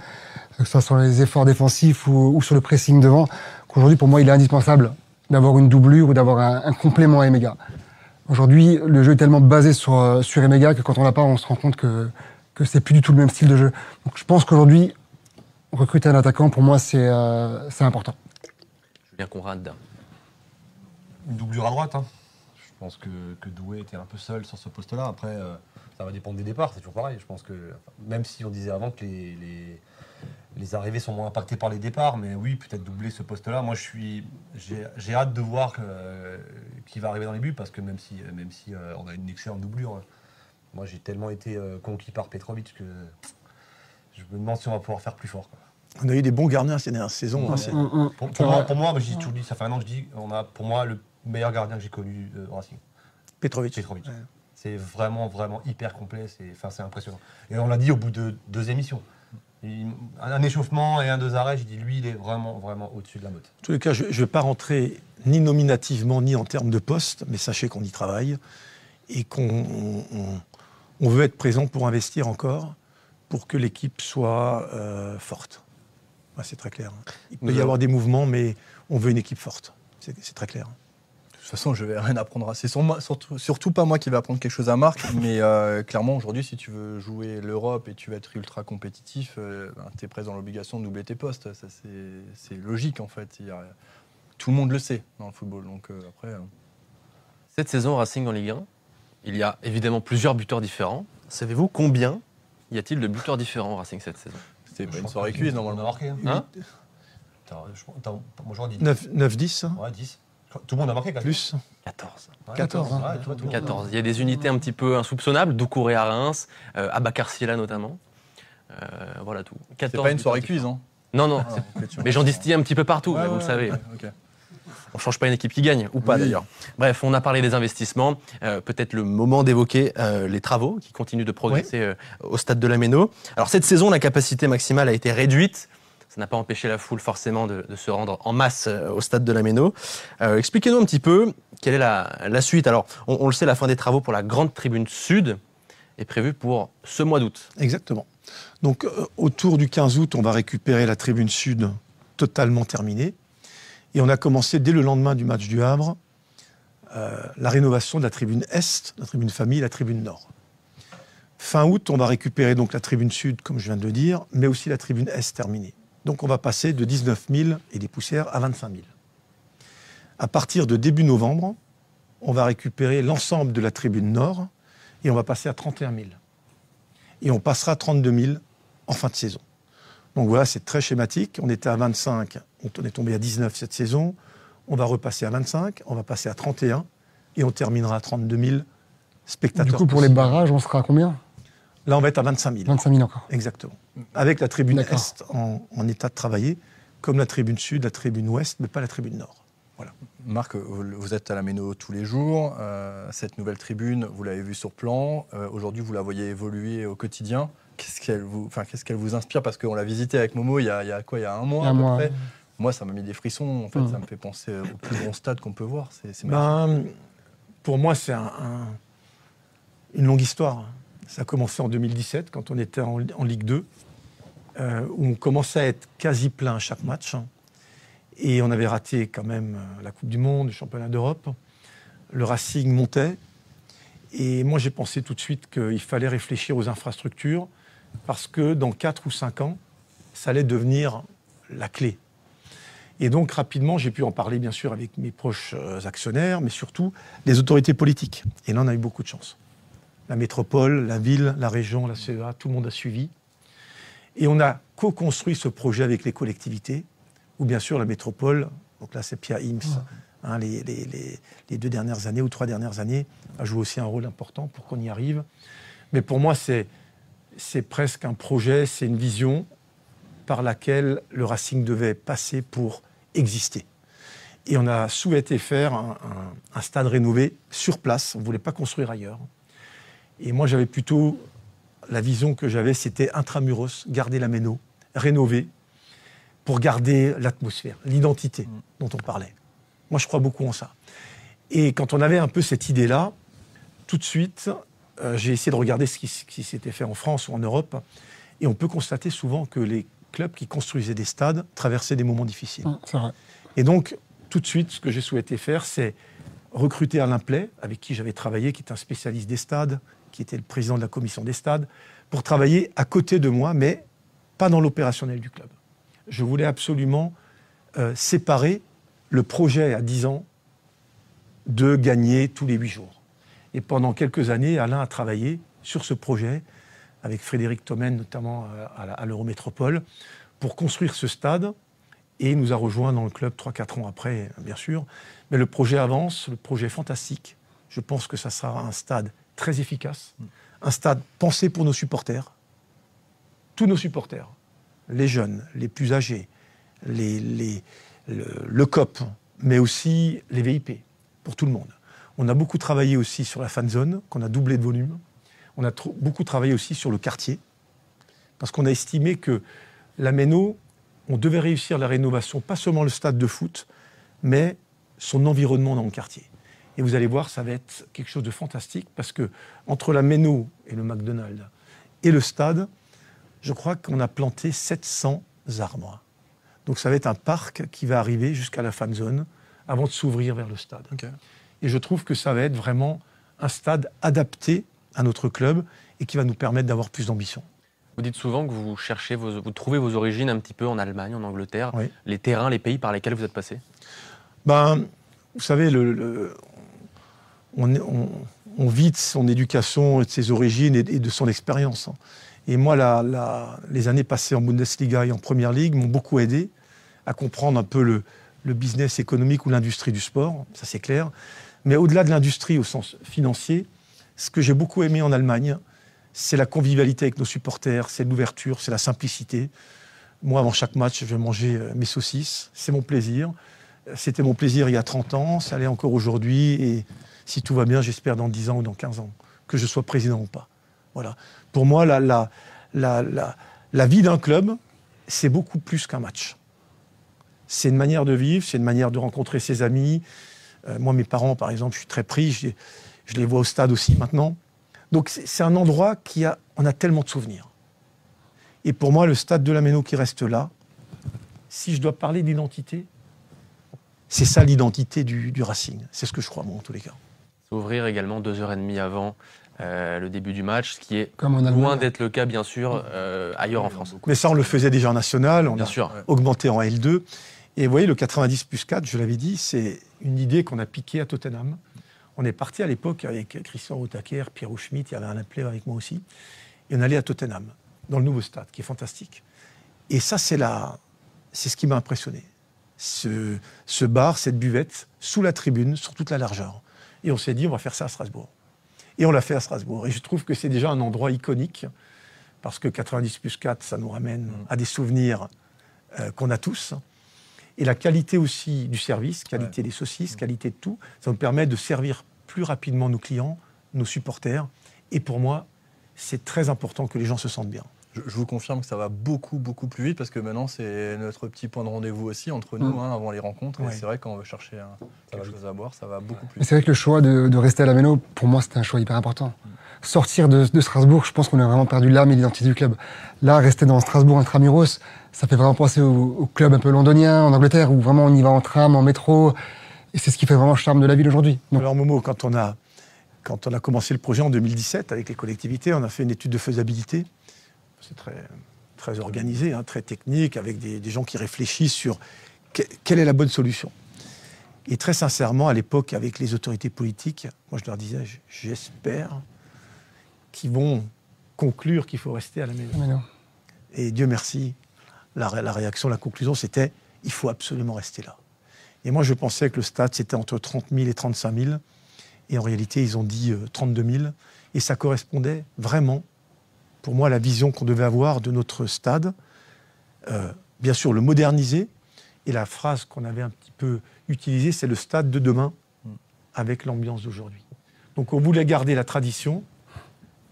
que ce soit sur les efforts défensifs ou sur le pressing devant, qu'aujourd'hui pour moi il est indispensable d'avoir une doublure ou d'avoir un complément à Emega. Aujourd'hui, le jeu est tellement basé sur Emega que quand on l'a pas, on se rend compte que c'est plus du tout le même style de jeu. Donc je pense qu'aujourd'hui, recruter un attaquant, pour moi, c'est important.
Julien Conrad.
Une doublure à droite. Hein. Je pense que Doué était un peu seul sur ce poste-là. Après, ça va dépendre des départs, c'est toujours pareil. Je pense que, même si on disait avant que les arrivées sont moins impactées par les départs, mais oui, peut-être doubler ce poste-là. Moi, j'ai hâte de voir qui va arriver dans les buts, parce que même si on a une excellente doublure, moi j'ai tellement été conquis par Petrovic que je me demande si on va pouvoir faire plus fort. Quoi.
On a eu des bons gardiens ces dernières saisons. Hein,
pour moi, j'ai toujours dit, ça fait un an que je dis, on a pour moi le meilleur gardien que j'ai connu au Racing.
Petrovic.
Ouais. C'est vraiment, vraiment hyper complet, c'est impressionnant. Et on l'a dit au bout de 2 émissions. Un échauffement et 2 arrêts, j'ai dit, lui, il est vraiment, vraiment au-dessus de la motte.
En tous les cas, je ne vais pas rentrer ni nominativement, ni en termes de poste, mais sachez qu'on y travaille et qu'on veut être présent pour investir encore, pour que l'équipe soit forte. Ouais, c'est très clair. Il peut y avoir des mouvements, mais on veut une équipe forte. C'est très clair.
De toute façon, je vais rien apprendre. C'est surtout pas moi qui vais apprendre quelque chose à Marc, mais clairement, aujourd'hui, si tu veux jouer l'Europe et tu veux être ultra compétitif, tu es presque dans l'obligation de doubler tes postes. Ça, c'est logique, en fait. Tout le monde le sait dans le football. Donc, après,
Cette saison au Racing en Ligue 1, il y a évidemment plusieurs buteurs différents. Savez-vous combien y a-t-il de buteurs différents au Racing cette saison?
c'était pas une soirée cuise, normalement.
On a marqué.
Hein?
Moi, j'aurais dit
9-10 hein,
Ouais, 10. Tout le monde a marqué quand même.
plus.
14.
Ouais,
14, hein.
Ouais, tu vois, tout le monde.
14. Il y a des unités un petit peu insoupçonnables, Doucouré à Reims, Abakar Siela notamment. Voilà tout.
C'est
14
pas une soirée
buteurs
cuise, hein.
Non, non.
Ok,
Mais j'en distille un petit peu partout,
Ouais,
vous le
ouais,
savez.
ouais, ok.
On ne change pas une équipe qui gagne, ou pas
Oui.
d'ailleurs. Bref, on a parlé des investissements. Peut-être le moment d'évoquer les travaux qui continuent de progresser au stade de la Méno. Alors cette saison, la capacité maximale a été réduite. Ça n'a pas empêché la foule forcément de se rendre en masse au stade de la Méno. Expliquez-nous un petit peu quelle est la suite. Alors, on le sait, la fin des travaux pour la grande tribune sud est prévue pour ce mois d'août.
Exactement. Donc, autour du 15 août, on va récupérer la tribune sud totalement terminée. Et on a commencé dès le lendemain du match du Havre la rénovation de la tribune est, la tribune famille, la tribune nord. Fin août, on va récupérer donc la tribune sud, comme je viens de le dire, mais aussi la tribune est terminée. Donc on va passer de 19 000 et des poussières à 25 000. À partir de début novembre, on va récupérer l'ensemble de la tribune nord et on va passer à 31 000. Et on passera à 32 000 en fin de saison. Donc voilà, c'est très schématique. On était à 25, on est tombé à 19 cette saison. On va repasser à 25, on va passer à 31 et on terminera à 32 000 spectateurs.
Du coup, pour les barrages, on sera à combien?
Là, on va être à 25 000.
25 000 encore.
Exactement. Avec la tribune
D'accord.
est en état de travailler, comme la tribune sud, la tribune ouest, mais pas la tribune nord. Voilà.
Marc, vous êtes à la Méno tous les jours. Cette nouvelle tribune, vous l'avez vue sur plan. Aujourd'hui, vous la voyez évoluer au quotidien. Qu'est-ce qu'elle vous inspire? Parce qu'on l'a visitée avec Momo il y a un mois à peu près. Moi, ça m'a mis des frissons. En fait, ça me fait penser au plus grand stade qu'on peut voir. C'est magnifique.
Pour moi, c'est une longue histoire. Ça a commencé en 2017, quand on était en Ligue 2, où on commençait à être quasi plein à chaque match. Et on avait raté quand même la Coupe du Monde, le Championnat d'Europe. Le Racing montait. Et moi, j'ai pensé tout de suite qu'il fallait réfléchir aux infrastructures, parce que dans 4 ou 5 ans, ça allait devenir la clé. Et donc, rapidement, j'ai pu en parler, bien sûr, avec mes proches actionnaires, mais surtout les autorités politiques. Et là, on a eu beaucoup de chance. La métropole, la ville, la région, la CEA, tout le monde a suivi. Et on a co-construit ce projet avec les collectivités, où bien sûr la métropole, donc là c'est Pia Ims, les 2 dernières années ou 3 dernières années, a joué aussi un rôle important pour qu'on y arrive. Mais pour moi, c'est presque un projet, c'est une vision par laquelle le Racing devait passer pour exister. Et on a souhaité faire un stade rénové sur place, on ne voulait pas construire ailleurs. Et moi, j'avais plutôt, la vision que j'avais, c'était intramuros, garder la Méno, rénover, pour garder l'atmosphère, l'identité dont on parlait. Moi, je crois beaucoup en ça. Et quand on avait un peu cette idée-là, tout de suite, j'ai essayé de regarder ce qui s'était fait en France ou en Europe, et on peut constater souvent que les clubs qui construisaient des stades traversaient des moments difficiles.
C'est vrai.
Et donc, tout de suite, ce que j'ai souhaité faire, c'est recruter Alain Play, avec qui j'avais travaillé, qui est un spécialiste des stades, qui était le président de la commission des stades, pour travailler à côté de moi, mais pas dans l'opérationnel du club. Je voulais absolument séparer le projet à 10 ans de gagner tous les 8 jours. Et pendant quelques années, Alain a travaillé sur ce projet, avec Frédéric Thomen, notamment à l'Eurométropole, pour construire ce stade. Et il nous a rejoints dans le club 3-4 ans après, bien sûr. Mais le projet avance, le projet est fantastique. Je pense que ça sera un stade très efficace, un stade pensé pour nos supporters, tous nos supporters, les jeunes, les plus âgés, le COP, mais aussi les VIP, pour tout le monde. On a beaucoup travaillé aussi sur la fan zone, qu'on a doublé de volume. On a beaucoup travaillé aussi sur le quartier, parce qu'on a estimé que la Méno, on devait réussir la rénovation, pas seulement le stade de foot, mais son environnement dans le quartier. Et vous allez voir, ça va être quelque chose de fantastique, parce que entre la Méno et le McDonald's et le stade, je crois qu'on a planté 700 arbres. Donc ça va être un parc qui va arriver jusqu'à la fan zone, avant de s'ouvrir vers le stade.
Okay.
Et je trouve que ça va être vraiment un stade adapté à notre club et qui va nous permettre d'avoir plus d'ambition.
Vous dites souvent que vous cherchez, vous trouvez vos origines un petit peu en Allemagne, en Angleterre,
oui.
Les terrains, les pays par lesquels vous êtes passé.
Vous savez, on vit de son éducation et de ses origines et de son expérience. Et moi, les années passées en Bundesliga et en Première Ligue m'ont beaucoup aidé à comprendre un peu le business économique ou l'industrie du sport, ça c'est clair. Mais au-delà de l'industrie au sens financier, ce que j'ai beaucoup aimé en Allemagne, c'est la convivialité avec nos supporters, c'est l'ouverture, c'est la simplicité. Moi, avant chaque match, je vais manger mes saucisses. C'est mon plaisir. C'était mon plaisir il y a 30 ans, ça l'est encore aujourd'hui. Et si tout va bien, j'espère dans 10 ans ou dans 15 ans, que je sois président ou pas. Voilà. Pour moi, la vie d'un club, c'est beaucoup plus qu'un match. C'est une manière de vivre, c'est une manière de rencontrer ses amis. Moi, mes parents, par exemple, je suis très pris. Je les vois au stade aussi maintenant. Donc, c'est un endroit on a tellement de souvenirs. Et pour moi, le stade de la Méno qui reste là, si je dois parler d'identité, c'est ça l'identité du Racing. C'est ce que je crois, moi, en tous les cas.
S'ouvrir également 2h30 avant le début du match, ce qui est
Comme en Allemagne.
loin d'être le cas, bien sûr, ailleurs en France.
Mais ça, on le faisait déjà en national. On
Bien
a
sûr.
augmenté en L2. Et vous voyez, le 90+4, je l'avais dit, c'est une idée qu'on a piquée à Tottenham. On est parti à l'époque avec Christian Autaker, Pierrot Schmitt, il y avait un appelé avec moi aussi. Et on allait à Tottenham, dans le nouveau stade, qui est fantastique. Et ça, c'est ce qui m'a impressionné. Ce bar, cette buvette, sous la tribune, sur toute la largeur. Et on s'est dit, on va faire ça à Strasbourg. Et on l'a fait à Strasbourg. Et je trouve que c'est déjà un endroit iconique, parce que 90+4, ça nous ramène à des souvenirs qu'on a tous. Et la qualité aussi du service, qualité des saucisses, qualité de tout, ça nous permet de servir plus rapidement nos clients, nos supporters. Et pour moi, c'est très important que les gens se sentent bien.
Je vous confirme que ça va beaucoup, beaucoup plus vite parce que maintenant, c'est notre petit point de rendez-vous aussi entre nous avant les rencontres.
Ouais.
Et c'est vrai, quand on veut chercher quelque chose à boire, ça va beaucoup plus
Et
vite.
c'est vrai que le choix de rester à la Méno, pour moi, c'était un choix hyper important. Sortir de Strasbourg, je pense qu'on a vraiment perdu l'âme et l'identité du club. Là, rester dans Strasbourg intramuros, ça fait vraiment penser au club un peu londonien en Angleterre, où vraiment on y va en tram, en métro. Et c'est ce qui fait vraiment le charme de la ville aujourd'hui. Donc,
Alors Momo, quand on a commencé le projet en 2017 avec les collectivités, on a fait une étude de faisabilité. C'est très, très organisé, très technique, avec des gens qui réfléchissent sur quelle est la bonne solution. Et très sincèrement, à l'époque, avec les autorités politiques, moi je leur disais, j'espère qu'ils vont conclure qu'il faut rester à la maison.
Méno.
Et Dieu merci, la réaction, la conclusion, c'était il faut absolument rester là. Et moi, je pensais que le stade, c'était entre 30 000 et 35 000. Et en réalité, ils ont dit 32 000. Et ça correspondait vraiment, pour moi, à la vision qu'on devait avoir de notre stade. Bien sûr, le moderniser. Et la phrase qu'on avait un petit peu utilisée, c'est le stade de demain avec l'ambiance d'aujourd'hui. Donc, on voulait garder la tradition.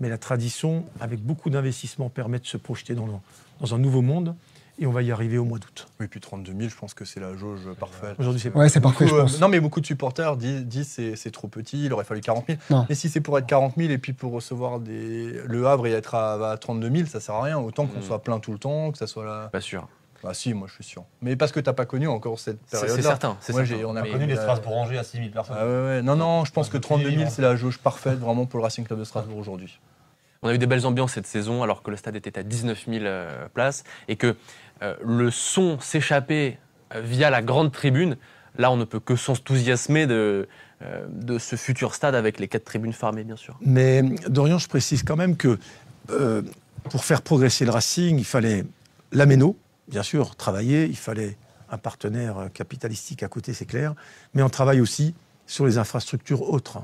Mais la tradition, avec beaucoup d'investissements, permet de se projeter dans un nouveau monde. Et on va y arriver au mois d'août.
Oui, puis 32 000, je pense que c'est la jauge parfaite.
Aujourd'hui, c'est
Ouais, c'est parfait, je pense.
Non, mais beaucoup de supporters disent c'est trop petit, il aurait fallu 40 000.
Non.
Mais si c'est pour être 40 000 et puis pour recevoir le Havre et être à 32 000, ça sert à rien. Autant qu'on soit plein tout le temps, que ça soit là.
Pas sûr.
Bah si, moi je suis sûr. Mais parce que t'as pas connu encore cette période-là.
C'est certain.
Moi,
certain.
on a
On a connu les Strasbourg-Angers à 6 000 personnes.
Ah ouais. Non, je pense que 32 000, c'est la jauge parfaite vraiment pour le Racing Club de Strasbourg aujourd'hui.
On a eu des belles ambiances cette saison alors que le stade était à 19 000 places et que le son s'échappait via la grande tribune. Là, on ne peut que s'enthousiasmer de ce futur stade avec les 4 tribunes fermées, bien sûr.
Mais Dorian, je précise quand même que pour faire progresser le Racing, il fallait la Méno, bien sûr, travailler. Il fallait un partenaire capitalistique à côté, c'est clair. Mais on travaille aussi sur les infrastructures autres.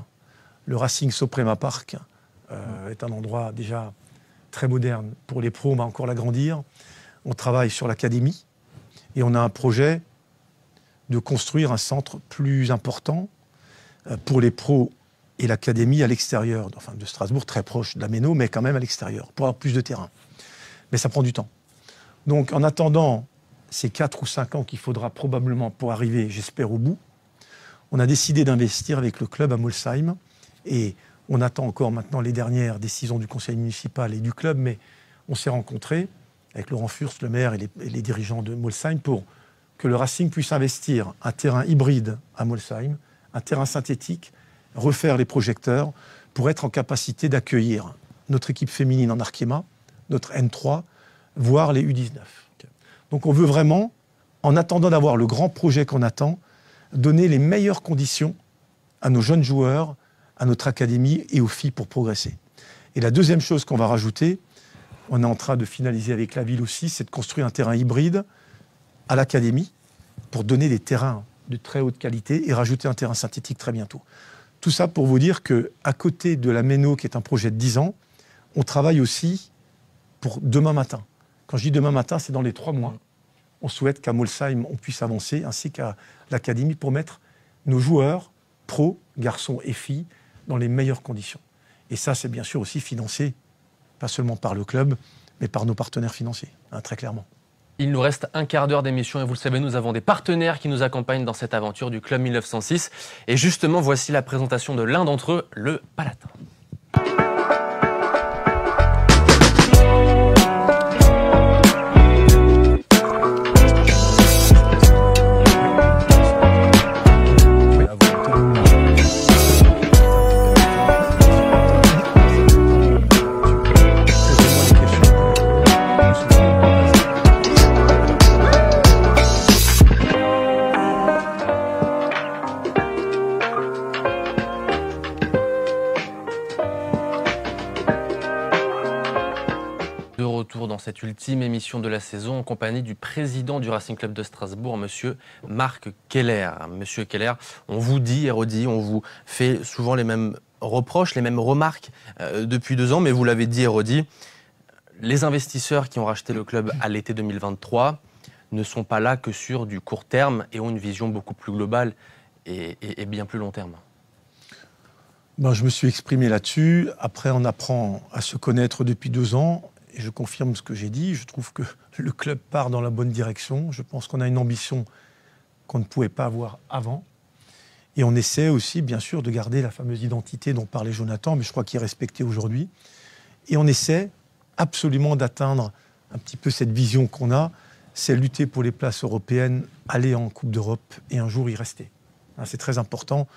Le Racing Soprema Park est un endroit déjà très moderne. Pour les pros, on va encore l'agrandir. On travaille sur l'académie et on a un projet de construire un centre plus important pour les pros et l'académie à l'extérieur, enfin de Strasbourg, très proche de la Méno, mais quand même à l'extérieur, pour avoir plus de terrain. Mais ça prend du temps. Donc en attendant ces 4 ou 5 ans qu'il faudra probablement pour arriver, j'espère, au bout, on a décidé d'investir avec le club à Molsheim et on attend encore maintenant les dernières décisions du conseil municipal et du club, mais on s'est rencontrés avec Laurent Furst, le maire, et les dirigeants de Molsheim pour que le Racing puisse investir un terrain hybride à Molsheim, un terrain synthétique, refaire les projecteurs pour être en capacité d'accueillir notre équipe féminine en Arkema, notre N3, voire les U19. Donc on veut vraiment, en attendant d'avoir le grand projet qu'on attend, donner les meilleures conditions à nos jeunes joueurs, à notre académie et aux filles pour progresser. Et la deuxième chose qu'on va rajouter, on est en train de finaliser avec la ville aussi, c'est de construire un terrain hybride à l'académie pour donner des terrains de très haute qualité et rajouter un terrain synthétique très bientôt. Tout ça pour vous dire qu'à côté de la Méno, qui est un projet de 10 ans, on travaille aussi pour demain matin. Quand je dis demain matin, c'est dans les 3 mois. On souhaite qu'à Molsheim, on puisse avancer, ainsi qu'à l'académie, pour mettre nos joueurs, pros, garçons et filles, dans les meilleures conditions. Et ça, c'est bien sûr aussi financé, pas seulement par le club, mais par nos partenaires financiers, très clairement.
Il nous reste un quart d'heure d'émission et vous le savez, nous avons des partenaires qui nous accompagnent dans cette aventure du Club 1906. Et justement, voici la présentation de l'un d'entre eux, le Palatin. Dans cette ultime émission de la saison en compagnie du président du Racing Club de Strasbourg, monsieur Marc Keller. Monsieur Keller, on vous dit et redit, on vous fait souvent les mêmes reproches, les mêmes remarques depuis 2 ans, mais vous l'avez dit et redit, les investisseurs qui ont racheté le club à l'été 2023 ne sont pas là que sur du court terme et ont une vision beaucoup plus globale et bien plus long terme.
Ben, je me suis exprimé là-dessus. Après, on apprend à se connaître depuis 2 ans. Et je confirme ce que j'ai dit. Je trouve que le club part dans la bonne direction. Je pense qu'on a une ambition qu'on ne pouvait pas avoir avant. Et on essaie aussi, bien sûr, de garder la fameuse identité dont parlait Jonathan, mais je crois qu'il est respecté aujourd'hui. Et on essaie absolument d'atteindre un petit peu cette vision qu'on a, c'est lutter pour les places européennes, aller en Coupe d'Europe et un jour y rester. C'est très important.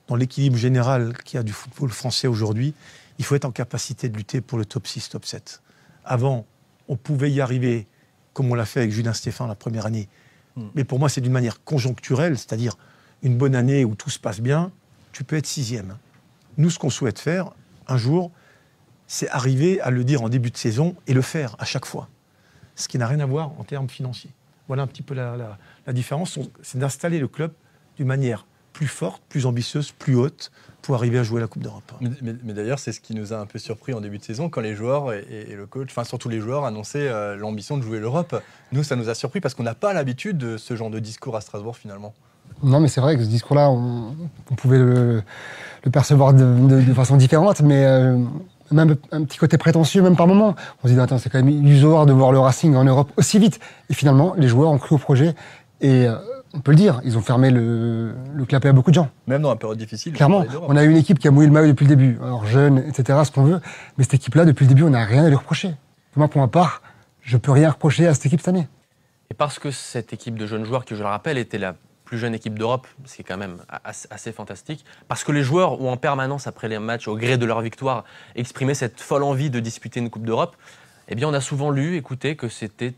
Dans l'équilibre général qu'il y a du football français aujourd'hui, il faut être en capacité de lutter pour le top 6, top 7. Avant, on pouvait y arriver, comme on l'a fait avec Julien Stéphan la première année. Mais pour moi, c'est d'une manière conjoncturelle, c'est-à-dire une bonne année où tout se passe bien, tu peux être 6e. Nous, ce qu'on souhaite faire, un jour, c'est arriver à le dire en début de saison et le faire à chaque fois. Ce qui n'a rien à voir en termes financiers. Voilà un petit peu la différence, c'est d'installer le club d'une manière plus forte, plus ambitieuse, plus haute, pour arriver à jouer la Coupe d'Europe.
Mais d'ailleurs, c'est ce qui nous a un peu surpris en début de saison, quand les joueurs et le coach, enfin surtout les joueurs, annonçaient l'ambition de jouer l'Europe. Nous, ça nous a surpris parce qu'on n'a pas l'habitude de ce genre de discours à Strasbourg, finalement.
Non, mais c'est vrai que ce discours-là, on pouvait le percevoir de façon différente, mais même un petit côté prétentieux, même par moment. On se dit, attends, c'est quand même illusoire de voir le Racing en Europe aussi vite. Et finalement, les joueurs ont cru au projet et... on peut le dire, ils ont fermé le clapet à beaucoup de gens.
Même dans la période difficile.
Clairement, on a eu une équipe qui a mouillé le maillot depuis le début. Alors jeune, etc., ce qu'on veut. Mais cette équipe-là, depuis le début, on n'a rien à lui reprocher. Moi, pour ma part, je peux rien reprocher à cette équipe cette année.
Et parce que cette équipe de jeunes joueurs, qui je le rappelle, était la plus jeune équipe d'Europe, ce qui est quand même assez fantastique, parce que les joueurs ont en permanence, après les matchs, au gré de leur victoire, exprimé cette folle envie de disputer une Coupe d'Europe, eh bien on a souvent lu, écouté, que c'était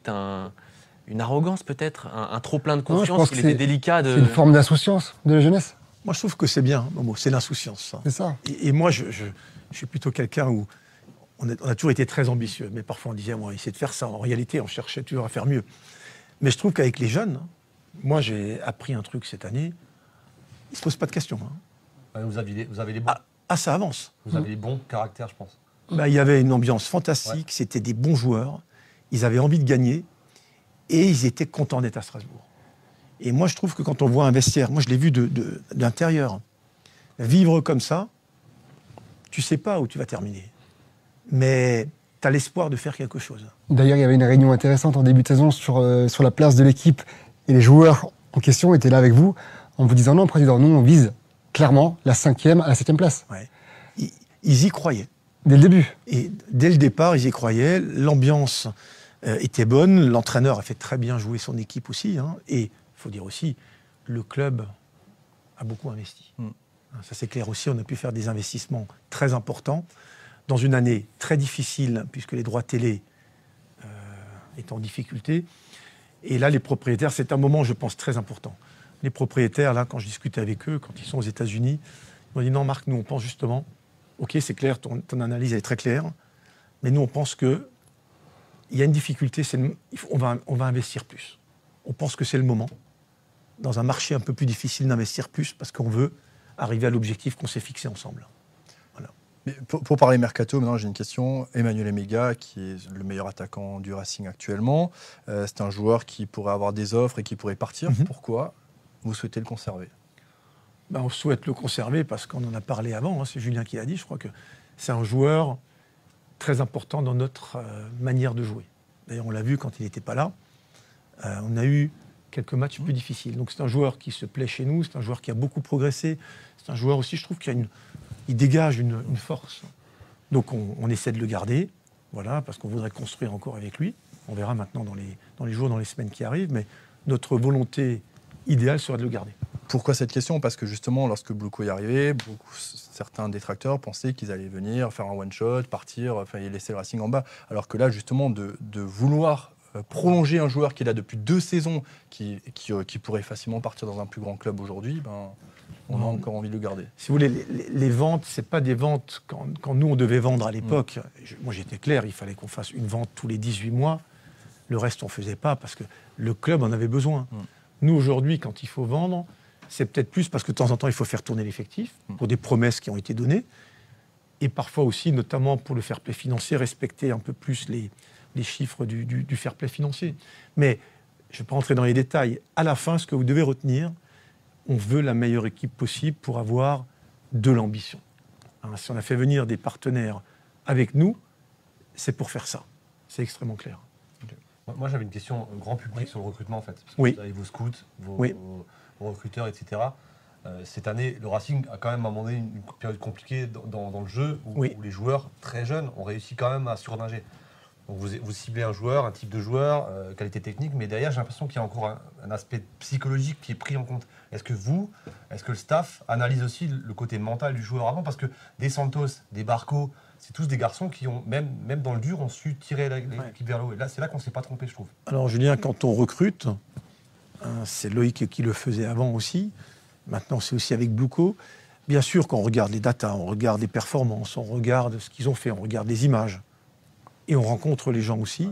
une arrogance peut-être, un trop-plein de confiance, qu'il était délicat de...
C'est une forme d'insouciance de la jeunesse.
Moi, je trouve que c'est bien, Momo, c'est l'insouciance.
C'est ça.
Et moi, je suis plutôt quelqu'un où on a toujours été très ambitieux, mais parfois on disait, on va essayer de faire ça. En réalité, on cherchait toujours à faire mieux. Mais je trouve qu'avec les jeunes, moi, j'ai appris un truc cette année, ils ne se posent pas de questions.
Vous avez les bons.
Ça avance.
Vous avez les bons caractères, je pense.
Il y avait une ambiance fantastique, c'était des bons joueurs, ils avaient envie de gagner, et ils étaient contents d'être à Strasbourg. Et moi, je trouve que quand on voit un vestiaire, moi je l'ai vu de l'intérieur, vivre comme ça, tu ne sais pas où tu vas terminer. Mais tu as l'espoir de faire quelque chose.
D'ailleurs, il y avait une réunion intéressante en début de saison sur la place de l'équipe. Et les joueurs en question étaient là avec vous, en vous disant non, président, nous on vise clairement la 5e à la 7e place.
Ouais. Ils y croyaient.
Dès le début.
Et dès le départ, ils y croyaient. L'ambiance était bonne. L'entraîneur a fait très bien jouer son équipe aussi. Et il faut dire aussi, le club a beaucoup investi. Ça c'est clair aussi, on a pu faire des investissements très importants dans une année très difficile, puisque les droits télé étaient en difficulté. Et là, les propriétaires, c'est un moment, je pense, très important. Les propriétaires, là, quand je discutais avec eux, quand ils sont aux États-Unis, ils m'ont dit non, Marc, nous, on pense justement, ok, c'est clair, ton analyse elle est très claire, mais nous, on pense qu'il y a une difficulté, on va investir plus. On pense que c'est le moment, dans un marché un peu plus difficile, d'investir plus, parce qu'on veut arriver à l'objectif qu'on s'est fixé ensemble. Voilà.
Mais pour parler mercato, maintenant j'ai une question. Emmanuel Emega, qui est le meilleur attaquant du Racing actuellement, c'est un joueur qui pourrait avoir des offres et qui pourrait partir. Pourquoi vous souhaitez le conserver?
On souhaite le conserver parce qu'on en a parlé avant, hein, c'est Julien qui l'a dit, je crois que c'est un joueur très important dans notre manière de jouer. D'ailleurs, on l'a vu quand il n'était pas là. On a eu quelques matchs plus difficiles. Donc c'est un joueur qui se plaît chez nous, c'est un joueur qui a beaucoup progressé, c'est un joueur aussi, je trouve, il dégage une force. Donc on essaie de le garder, voilà, parce qu'on voudrait construire encore avec lui. On verra maintenant dans les jours, dans les semaines qui arrivent, mais notre volonté idéale serait de le garder.
Pourquoi cette question? Parce que justement, lorsque Blouko est arrivé, certains détracteurs pensaient qu'ils allaient venir faire un one-shot, partir, et laisser le Racing en bas. Alors que là, justement, de vouloir prolonger un joueur qui est là depuis 2 saisons, qui pourrait facilement partir dans un plus grand club aujourd'hui, on a encore envie de le garder.
Si vous voulez, les ventes, ce n'est pas des ventes quand nous, on devait vendre à l'époque. Moi, j'étais clair, il fallait qu'on fasse une vente tous les 18 mois. Le reste, on ne faisait pas parce que le club en avait besoin. Nous, aujourd'hui, quand il faut vendre, c'est peut-être plus parce que de temps en temps, il faut faire tourner l'effectif pour des promesses qui ont été données. Et parfois aussi, notamment pour le fair play financier, respecter un peu plus les chiffres du fair play financier. Mais je ne vais pas rentrer dans les détails. À la fin, ce que vous devez retenir, on veut la meilleure équipe possible pour avoir de l'ambition. Si on a fait venir des partenaires avec nous, c'est pour faire ça. C'est extrêmement clair.
Moi, j'avais une question grand public sur le recrutement, en fait. Parce que
Oui.
vous avez vos scouts, vos
Oui.
recruteurs, etc. Cette année, le Racing a quand même à un moment donné une période compliquée dans le jeu où les joueurs très jeunes ont réussi quand même à surnager. Donc vous ciblez un joueur, un type de joueur, qualité technique, mais derrière, j'ai l'impression qu'il y a encore un aspect psychologique qui est pris en compte. Est-ce que le staff analyse aussi le côté mental du joueur avant? Parce que des Santos, des Barco, c'est tous des garçons qui ont, même dans le dur, ont su tirer l'équipe vers le haut. Et là, c'est là qu'on ne s'est pas trompé, je trouve.
Alors Julien, quand on recrute, c'est Loïc qui le faisait avant aussi, maintenant c'est aussi avec Blouko. Bien sûr, quand on regarde les datas, on regarde les performances, on regarde ce qu'ils ont fait, on regarde les images. Et on rencontre les gens aussi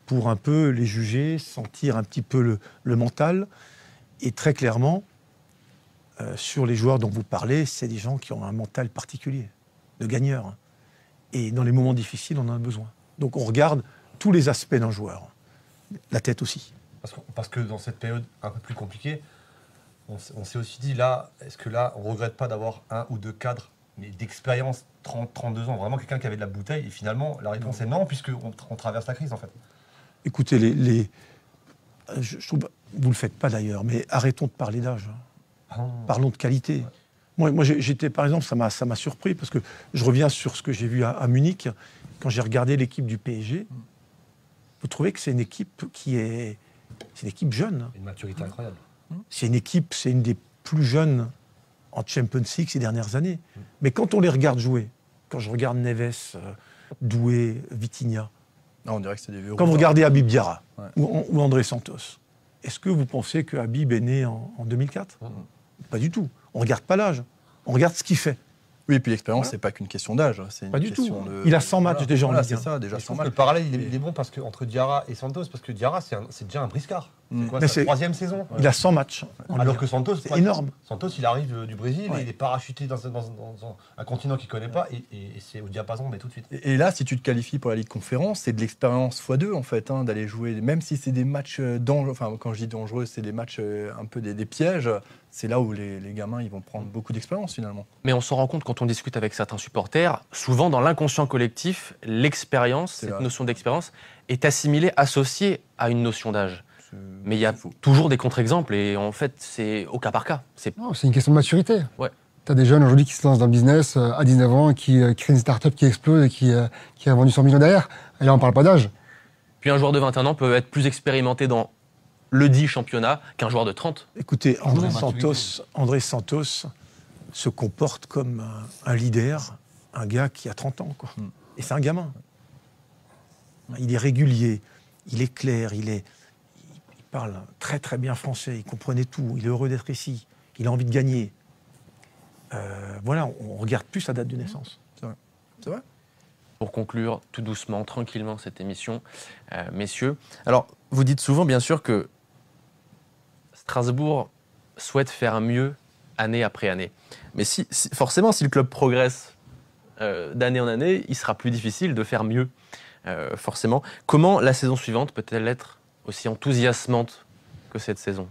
pour un peu les juger, sentir un petit peu le mental. Et très clairement, sur les joueurs dont vous parlez, c'est des gens qui ont un mental particulier, de gagneurs. Et dans les moments difficiles, on en a besoin. Donc on regarde tous les aspects d'un joueur, la tête aussi.
Parce que dans cette période un peu plus compliquée, on s'est aussi dit, là, est-ce que là, on ne regrette pas d'avoir 1 ou 2 cadres, mais d'expérience, 30, 32 ans, vraiment quelqu'un qui avait de la bouteille? Et finalement, la réponse est non, puisqu'on traverse la crise, en fait.
Écoutez, je trouve, vous ne le faites pas d'ailleurs, mais arrêtons de parler d'âge. Parlons de qualité. Moi j'étais, par exemple, ça m'a surpris, parce que je reviens sur ce que j'ai vu à Munich, quand j'ai regardé l'équipe du PSG. Vous trouvez que c'est une équipe c'est une équipe jeune.
Une maturité incroyable.
C'est une des plus jeunes en Champions League ces dernières années. Mais quand on les regarde jouer, quand je regarde Neves, Doué, Vitinha,
On dirait que c'est des vieux.
quand vous regardez Habib Diarra ou André Santos, est-ce que vous pensez que Habib est né en 2004 ? Pas du tout. On ne regarde pas l'âge, on regarde ce qu'il fait.
Oui, et puis l'expérience, c'est pas qu'une question d'âge. C'est
Pas
une
du tout.
question de...
Il a 100 matchs déjà en Ligue 1.
C'est ça, déjà 100 matchs.
Le parallèle, il est bon parce que, entre Diarra et Santos, parce que Diarra, c'est déjà un briscard. C'est quoi,
Mais
sa 3e saison?
Il a 100 matchs.
Alors que Santos,
c'est énorme.
Santos, il arrive du Brésil,
Ouais.
et il est parachuté dans un continent qu'il ne connaît pas, et c'est au diapason, mais tout de suite.
Et là, si tu te qualifies pour la Ligue Conférence, c'est de l'expérience x2 en fait, d'aller jouer, même si c'est des matchs dangereux, enfin quand je dis dangereux, c'est des matchs un peu des pièges, c'est là où les gamins ils vont prendre beaucoup d'expérience finalement.
Mais on s'en rend compte quand on discute avec certains supporters, souvent dans l'inconscient collectif, l'expérience, cette notion d'expérience, est assimilée, associée à une notion d'âge. Mais il y a toujours des contre-exemples et en fait, c'est au cas par cas.
Non, c'est une question de maturité.
Ouais.
Tu as des jeunes aujourd'hui qui se lancent dans le business à 19 ans, qui créent une start-up qui explose et qui a vendu 100 millions derrière. Et là, on ne parle pas d'âge.
Puis un joueur de 21 ans peut être plus expérimenté dans le dit championnat qu'un joueur de 30.
Écoutez, André Santos se comporte comme un leader, un gars qui a 30 ans, quoi. Et c'est un gamin. Il est régulier, il est clair, il parle très très bien français, il comprenait tout, il est heureux d'être ici, il a envie de gagner. Voilà, on regarde plus sa date de naissance.
C'est vrai.
Pour conclure tout doucement, tranquillement cette émission, messieurs. Alors, vous dites souvent, bien sûr, que Strasbourg souhaite faire mieux année après année. Mais forcément, si le club progresse d'année en année, il sera plus difficile de faire mieux, forcément. Comment la saison suivante peut-elle être aussi enthousiasmante que cette saison ?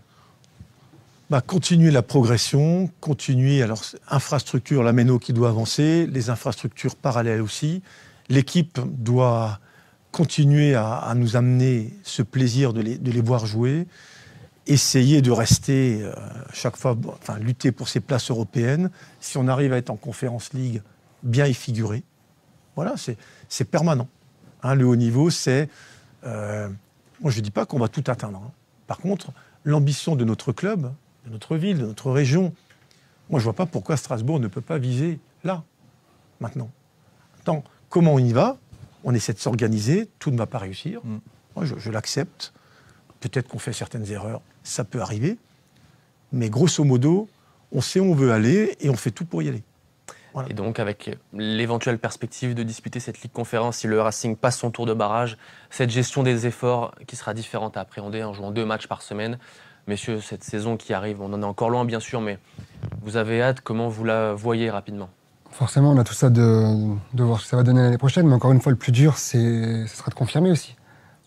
Continuer la progression, continuer, alors infrastructure, la Méno qui doit avancer, les infrastructures parallèles aussi. L'équipe doit continuer à nous amener ce plaisir de les voir jouer, essayer de rester chaque fois, lutter pour ces places européennes. Si on arrive à être en Conference League, bien y figurer. Voilà, c'est permanent. Le haut niveau, c'est... moi, je ne dis pas qu'on va tout atteindre. Par contre, l'ambition de notre club, de notre ville, de notre région, moi, je ne vois pas pourquoi Strasbourg ne peut pas viser là, maintenant. Attends, comment on y va ? On essaie de s'organiser, tout ne va pas réussir. Moi, je l'accepte. Peut-être qu'on fait certaines erreurs, ça peut arriver. Mais grosso modo, on sait où on veut aller et on fait tout pour y aller. Voilà.
Et donc, avec l'éventuelle perspective de disputer cette Ligue Conférence, si le Racing passe son tour de barrage, cette gestion des efforts qui sera différente à appréhender en jouant 2 matchs par semaine. Messieurs, cette saison qui arrive, on en est encore loin bien sûr, mais vous avez hâte, comment vous la voyez rapidement ?
Forcément, on a tout ça de voir ce que ça va donner l'année prochaine, mais encore une fois, le plus dur, ce sera de confirmer aussi.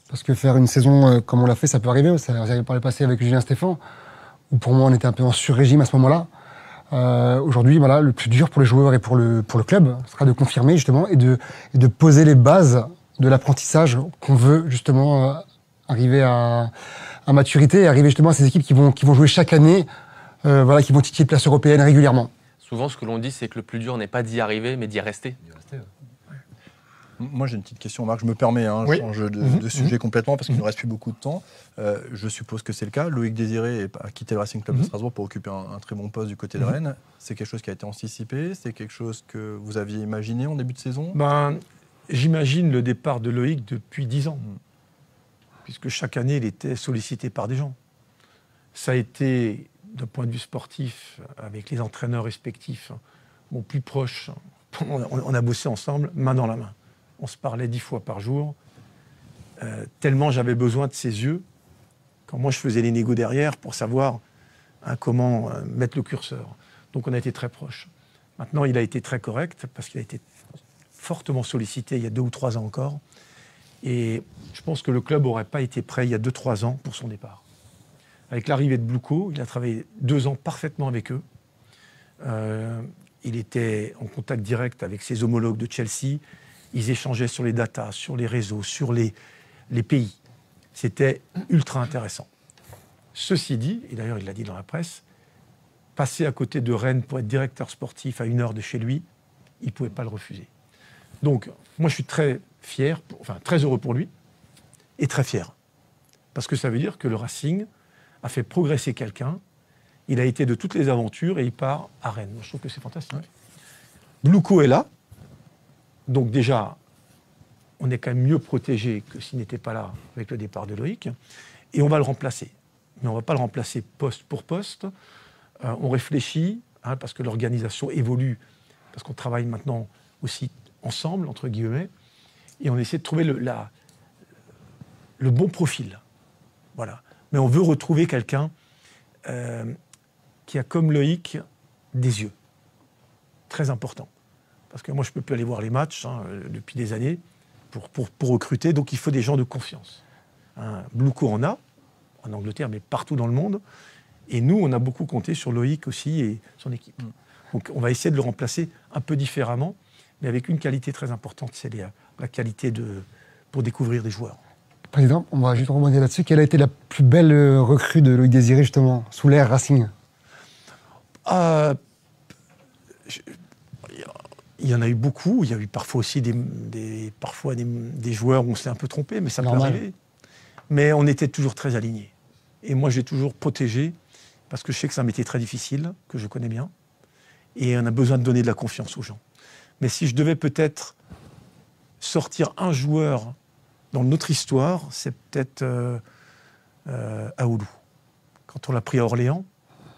Parce que faire une saison comme on l'a fait, ça peut arriver. Ça arrive par le passé avec Julien Stéphan, où pour moi, on était un peu en sur-régime à ce moment-là. Aujourd'hui, voilà, le plus dur pour les joueurs et pour le club sera de confirmer justement et de poser les bases de l'apprentissage qu'on veut justement arriver à maturité et arriver justement à ces équipes qui vont jouer chaque année, qui vont titiller de place européenne régulièrement.
Souvent, ce que l'on dit, c'est que le plus dur n'est pas d'y arriver, mais d'y rester.
Moi, j'ai une petite question, Marc. Je me permets, je change de sujet complètement parce qu'il ne nous reste plus beaucoup de temps. Je suppose que c'est le cas. Loïc Désiré a quitté le Racing Club de Strasbourg pour occuper un très bon poste du côté de Rennes. C'est quelque chose qui a été anticipé? C'est quelque chose que vous aviez imaginé en début de saison?
J'imagine le départ de Loïc depuis 10 ans. Puisque chaque année, il était sollicité par des gens. Ça a été, d'un point de vue sportif, avec les entraîneurs respectifs, plus proches. On a bossé ensemble, main dans la main. On se parlait 10 fois par jour, tellement j'avais besoin de ses yeux, quand moi je faisais les négos derrière pour savoir comment mettre le curseur. Donc on a été très proches. Maintenant, il a été très correct, parce qu'il a été fortement sollicité il y a 2 ou 3 ans encore. Et je pense que le club n'aurait pas été prêt il y a 2-3 ans pour son départ. Avec l'arrivée de Bluco, il a travaillé 2 ans parfaitement avec eux. Il était en contact direct avec ses homologues de Chelsea. Ils échangeaient sur les datas, sur les réseaux, sur les pays. C'était ultra intéressant. Ceci dit, et d'ailleurs il l'a dit dans la presse, passer à côté de Rennes pour être directeur sportif à 1 heure de chez lui, il ne pouvait pas le refuser. Donc moi je suis très fier, très heureux pour lui, et très fier. Parce que ça veut dire que le Racing a fait progresser quelqu'un, il a été de toutes les aventures et il part à Rennes. Moi, je trouve que c'est fantastique. Bluco est là, donc déjà, on est quand même mieux protégé que s'il n'était pas là avec le départ de Loïc, et on va le remplacer. Mais on ne va pas le remplacer poste pour poste. On réfléchit, parce que l'organisation évolue, parce qu'on travaille maintenant aussi ensemble, entre guillemets, et on essaie de trouver le bon profil. Voilà. Mais on veut retrouver quelqu'un qui a, comme Loïc, des yeux. Très important. Parce que moi, je ne peux plus aller voir les matchs depuis des années pour recruter, donc il faut des gens de confiance. Bluco en a, en Angleterre, mais partout dans le monde. Et nous, on a beaucoup compté sur Loïc aussi et son équipe. Donc on va essayer de le remplacer un peu différemment, mais avec une qualité très importante, c'est la qualité pour découvrir des joueurs.
Président, on va juste rebondir là-dessus. Quelle a été la plus belle recrue de Loïc Désiré, justement, sous l'ère Racing?
Il y en a eu beaucoup. Il y a eu parfois aussi des joueurs où on s'est un peu trompé, mais ça peut arriver. Mais on était toujours très alignés. Et moi, j'ai toujours protégé, parce que je sais que c'est un métier très difficile, que je connais bien, et on a besoin de donner de la confiance aux gens. Mais si je devais peut-être sortir un joueur dans notre histoire, c'est peut-être Aoulou. Quand on l'a pris à Orléans,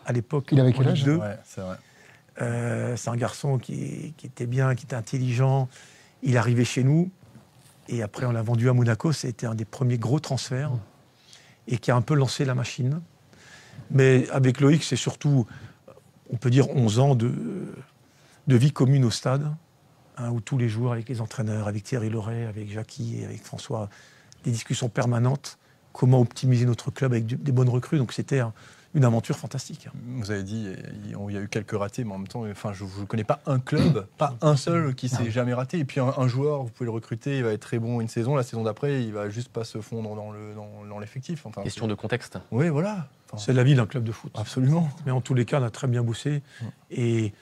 à l'époque,
il avait quel âge?
C'est vrai.
C'est un garçon qui était bien, qui était intelligent. Il est arrivé chez nous, et après on l'a vendu à Monaco. C'était un des premiers gros transferts, et qui a un peu lancé la machine. Mais avec Loïc, c'est surtout, on peut dire, 11 ans de vie commune au stade. où tous les jours, avec les entraîneurs, avec Thierry Loret, avec Jackie et avec François, des discussions permanentes, comment optimiser notre club avec des bonnes recrues. Donc c'était une aventure fantastique.
Vous avez dit, il y a eu quelques ratés, mais en même temps, je ne connais pas un club, pas un seul qui s'est jamais raté. Et puis un joueur, vous pouvez le recruter, il va être très bon une saison, la saison d'après, il va juste pas se fondre dans l'effectif. Enfin,
Question de contexte.
Oui, voilà.
C'est la vie d'un club de foot.
Absolument.
Mais en tous les cas, on a très bien bossé et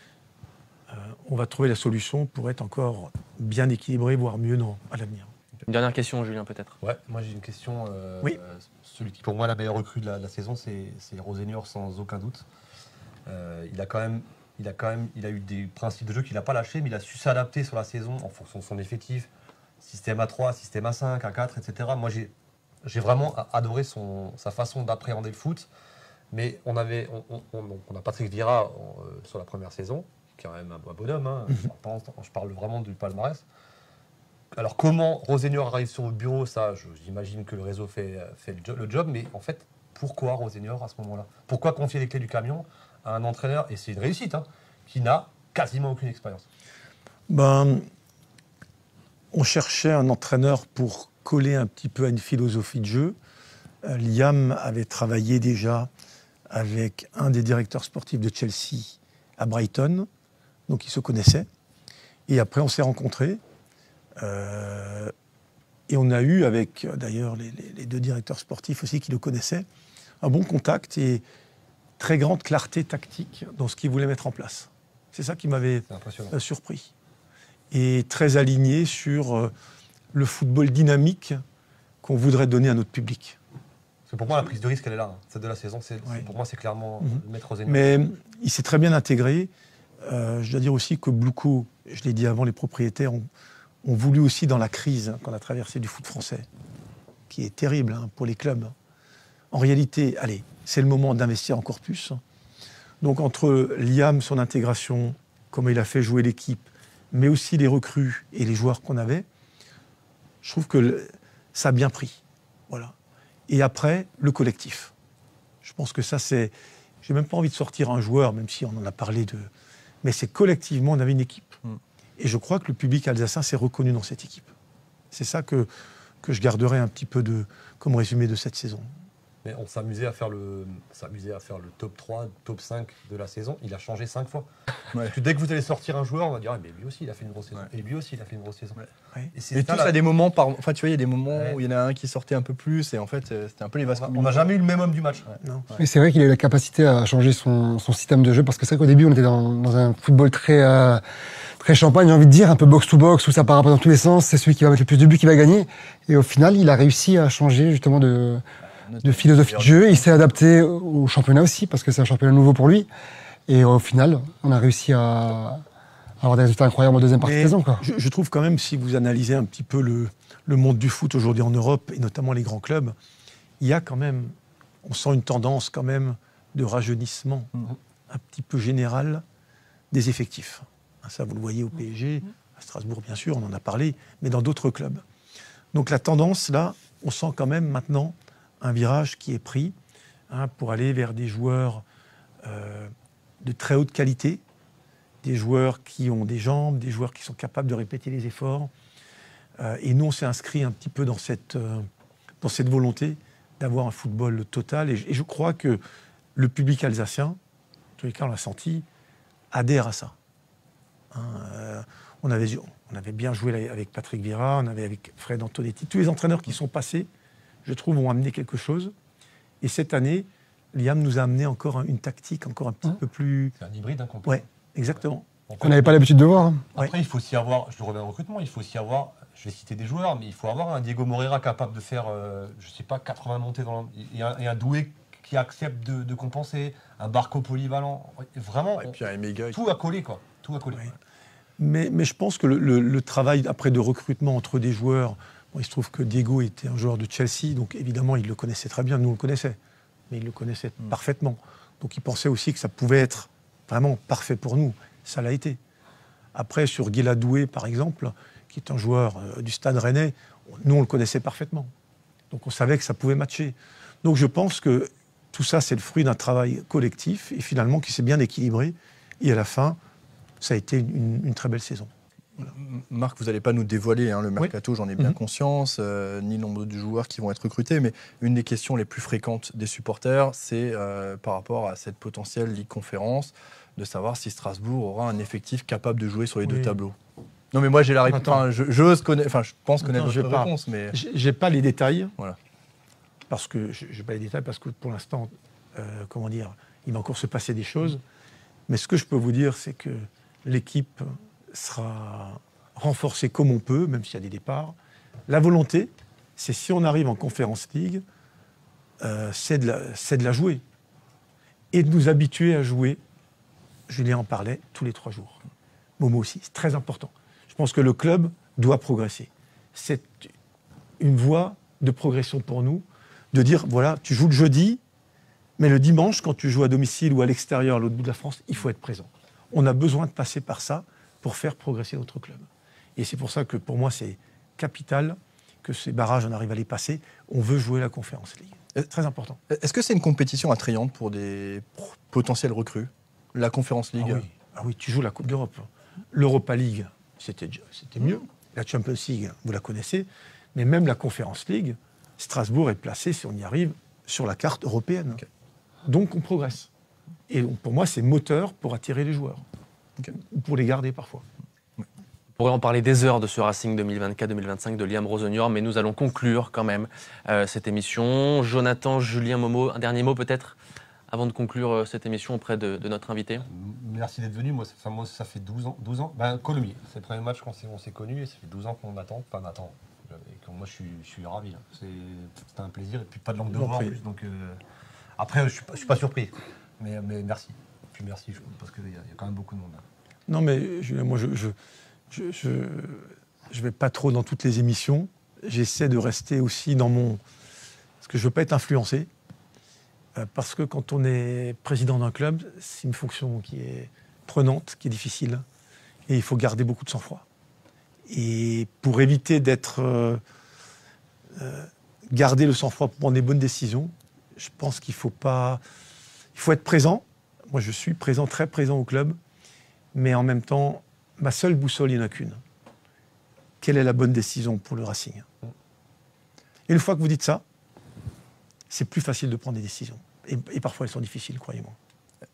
on va trouver la solution pour être encore bien équilibré, voire mieux à l'avenir.
Une dernière question, Julien, peut-être.
Ouais, moi j'ai une question.
Oui.
Celui qui, pour moi, la meilleure recrue de la saison, c'est Rosenior, sans aucun doute. Il a eu des principes de jeu qu'il n'a pas lâchés, mais il a su s'adapter sur la saison en fonction de son effectif. Système à 3, système à 5, à 4, etc. Moi, j'ai vraiment adoré sa façon d'appréhender le foot. Mais on a Patrick Vieira sur la première saison, qui est quand même un bonhomme. Hein. Je parle vraiment du palmarès. Alors, comment Rosenior arrive sur votre bureau, ça, j'imagine que le réseau fait le job, mais en fait, pourquoi Rosenior à ce moment-là? Pourquoi confier les clés du camion à un entraîneur, et c'est une réussite, hein, qui n'a quasiment aucune expérience?
On cherchait un entraîneur pour coller un petit peu à une philosophie de jeu. Liam avait travaillé déjà avec un des directeurs sportifs de Chelsea à Brighton, donc ils se connaissaient. Et après, on s'est rencontrés. Et on a eu, avec d'ailleurs les deux directeurs sportifs aussi qui le connaissaient, un bon contact et très grande clarté tactique dans ce qu'ils voulaient mettre en place. C'est ça qui m'avait surpris. Et très aligné sur le football dynamique qu'on voudrait donner à notre public.
Parce que pour moi, la prise de risque, elle est là. Celle de la saison, pour moi, c'est clairement le maître Rosenior.
Mais il s'est très bien intégré. Je dois dire aussi que beaucoup, je l'ai dit avant, les propriétaires ont voulu aussi, dans la crise qu'on a traversée du foot français, qui est terrible pour les clubs. En réalité, allez, c'est le moment d'investir encore plus. Donc entre Liam, son intégration, comment il a fait jouer l'équipe, mais aussi les recrues et les joueurs qu'on avait, je trouve que ça a bien pris. Voilà. Et après, le collectif. Je pense que ça, c'est... J'ai même pas envie de sortir un joueur, même si on en a parlé de... Mais c'est collectivement, on avait une équipe. Et je crois que le public alsacien s'est reconnu dans cette équipe. C'est ça que je garderai un petit peu comme résumé de cette saison.
Mais on s'amusait à faire le top 3, top 5 de la saison. Il a changé 5 fois. Ouais. Parce que dès que vous allez sortir un joueur, on va dire mais lui aussi il a fait une grosse saison. Ouais. Et lui aussi il a fait une grosse saison.
Ouais. Et tous à des moments, enfin tu vois, il y a des moments où il y en a un qui sortait un peu plus et en fait c'était un peu les vases communicants.
On n'a jamais eu le même homme du match.
Non. Mais c'est vrai qu'il a eu la capacité à changer son système de jeu parce que c'est vrai qu'au début on était dans un football très champagne, j'ai envie de dire, un peu box-to-box, où ça part un peu dans tous les sens, c'est celui qui va mettre le plus de buts qui va gagner. Et au final, il a réussi à changer justement de philosophie de jeu. Il s'est adapté au championnat aussi, parce que c'est un championnat nouveau pour lui. Et au final, on a réussi à avoir des résultats incroyables en deuxième partie de saison.
Je trouve quand même, si vous analysez un petit peu le monde du foot aujourd'hui en Europe, et notamment les grands clubs, il y a quand même, on sent une tendance quand même de rajeunissement un petit peu général des effectifs. Ça, vous le voyez au PSG, à Strasbourg, bien sûr, on en a parlé, mais dans d'autres clubs. Donc la tendance, là, on sent quand même maintenant un virage qui est pris pour aller vers des joueurs de très haute qualité, des joueurs qui ont des jambes, des joueurs qui sont capables de répéter les efforts. Et nous, on s'est inscrit un petit peu dans cette volonté d'avoir un football total. Et je crois que le public alsacien, en tous les cas, on l'a senti, adhère à ça. On avait bien joué avec Patrick Vieira, on avait avec Fred Antonetti. Tous les entraîneurs qui sont passés, je trouve, ont amené quelque chose. Et cette année, Liam nous a amené encore une tactique encore un petit peu plus...
C'est un hybride, complètement.
Ouais, exactement.
Qu'on n'avait pas l'habitude de voir.
Après, il faut aussi avoir, je le reviens au recrutement, il faut aussi avoir, je vais citer des joueurs, mais il faut avoir un Diego Moreira capable de faire, je sais pas, 80 montées et un Doué qui accepte de compenser, un Barco polyvalent. Vraiment,
et puis un Emega,
tout a collé, quoi. Tout a collé.
Ouais. Mais je pense que le travail après de recrutement entre des joueurs, il se trouve que Diego était un joueur de Chelsea, donc évidemment il le connaissait très bien, nous on le connaissait, mais il le connaissait parfaitement. Donc il pensait aussi que ça pouvait être vraiment parfait pour nous. Ça l'a été. Après, sur Guilla Doué, par exemple, qui est un joueur du Stade Rennais, nous on le connaissait parfaitement. Donc on savait que ça pouvait matcher. Donc je pense que tout ça, c'est le fruit d'un travail collectif et finalement qui s'est bien équilibré. Et à la fin, ça a été une très belle saison.
Voilà. Marc, vous n'allez pas nous dévoiler le mercato, j'en ai bien conscience, ni le nombre de joueurs qui vont être recrutés, mais une des questions les plus fréquentes des supporters, c'est par rapport à cette potentielle Ligue Conférence, de savoir si Strasbourg aura un effectif capable de jouer sur les deux tableaux. Non, mais moi j'ai la réponse. Je pense connaître votre réponse, mais
j'ai pas les détails.
Voilà.
Parce que j'ai pas les détails parce que pour l'instant, il va encore se passer des choses. Mais ce que je peux vous dire, c'est que l'équipe sera renforcée comme on peut, même s'il y a des départs. La volonté, c'est si on arrive en Conference League, c'est de la jouer et de nous habituer à jouer. Julien en parlait tous les 3 jours. Momo aussi, c'est très important. Je pense que le club doit progresser. C'est une voie de progression pour nous, de dire, voilà, tu joues le jeudi, mais le dimanche, quand tu joues à domicile ou à l'extérieur, à l'autre bout de la France, il faut être présent. On a besoin de passer par ça pour faire progresser notre club. Et c'est pour ça que pour moi, c'est capital que ces barrages, on arrive à les passer. On veut jouer la Conference League. C'est très important.
Est-ce que c'est une compétition attrayante pour des potentiels recrues, la Conference League?
Ah oui, tu joues la Coupe d'Europe. L'Europa League, c'était mieux. La Champions League, vous la connaissez. Mais même la Conference League, Strasbourg est placé, si on y arrive, sur la carte européenne. Okay. Donc on progresse. Et pour moi, c'est moteur pour attirer les joueurs. Okay. Ou pour les garder parfois.
On pourrait en parler des heures de ce Racing 2024-2025 de Liam Rosenior, mais nous allons conclure quand même cette émission. Jonathan, Julien, Momo, un dernier mot peut-être avant de conclure cette émission auprès de notre invité.
Merci d'être venu. Moi, ça fait 12 ans. Colomiers, c'est le premier match qu'on s'est connus et ça fait 12 ans qu'on attend. Enfin, attend. Et moi, je suis ravi. C'était un plaisir. Et puis, pas de langue de bois en plus. Donc, après, je suis pas surpris. Mais merci. Puis merci, parce qu'il y a quand même beaucoup de monde.
Non, mais Julien, moi, je vais pas trop dans toutes les émissions. J'essaie de rester aussi dans mon... Parce que je veux pas être influencé. Parce que quand on est président d'un club, c'est une fonction qui est prenante, qui est difficile. Et il faut garder beaucoup de sang-froid. Et pour éviter d'être... garder le sang-froid pour prendre des bonnes décisions, je pense qu'il faut pas... Il faut être présent. Moi, je suis présent, très présent au club. Mais en même temps, ma seule boussole, il n'y en a qu'une. Quelle est la bonne décision pour le Racing? Et une fois que vous dites ça, c'est plus facile de prendre des décisions. Et parfois, elles sont difficiles, croyez-moi.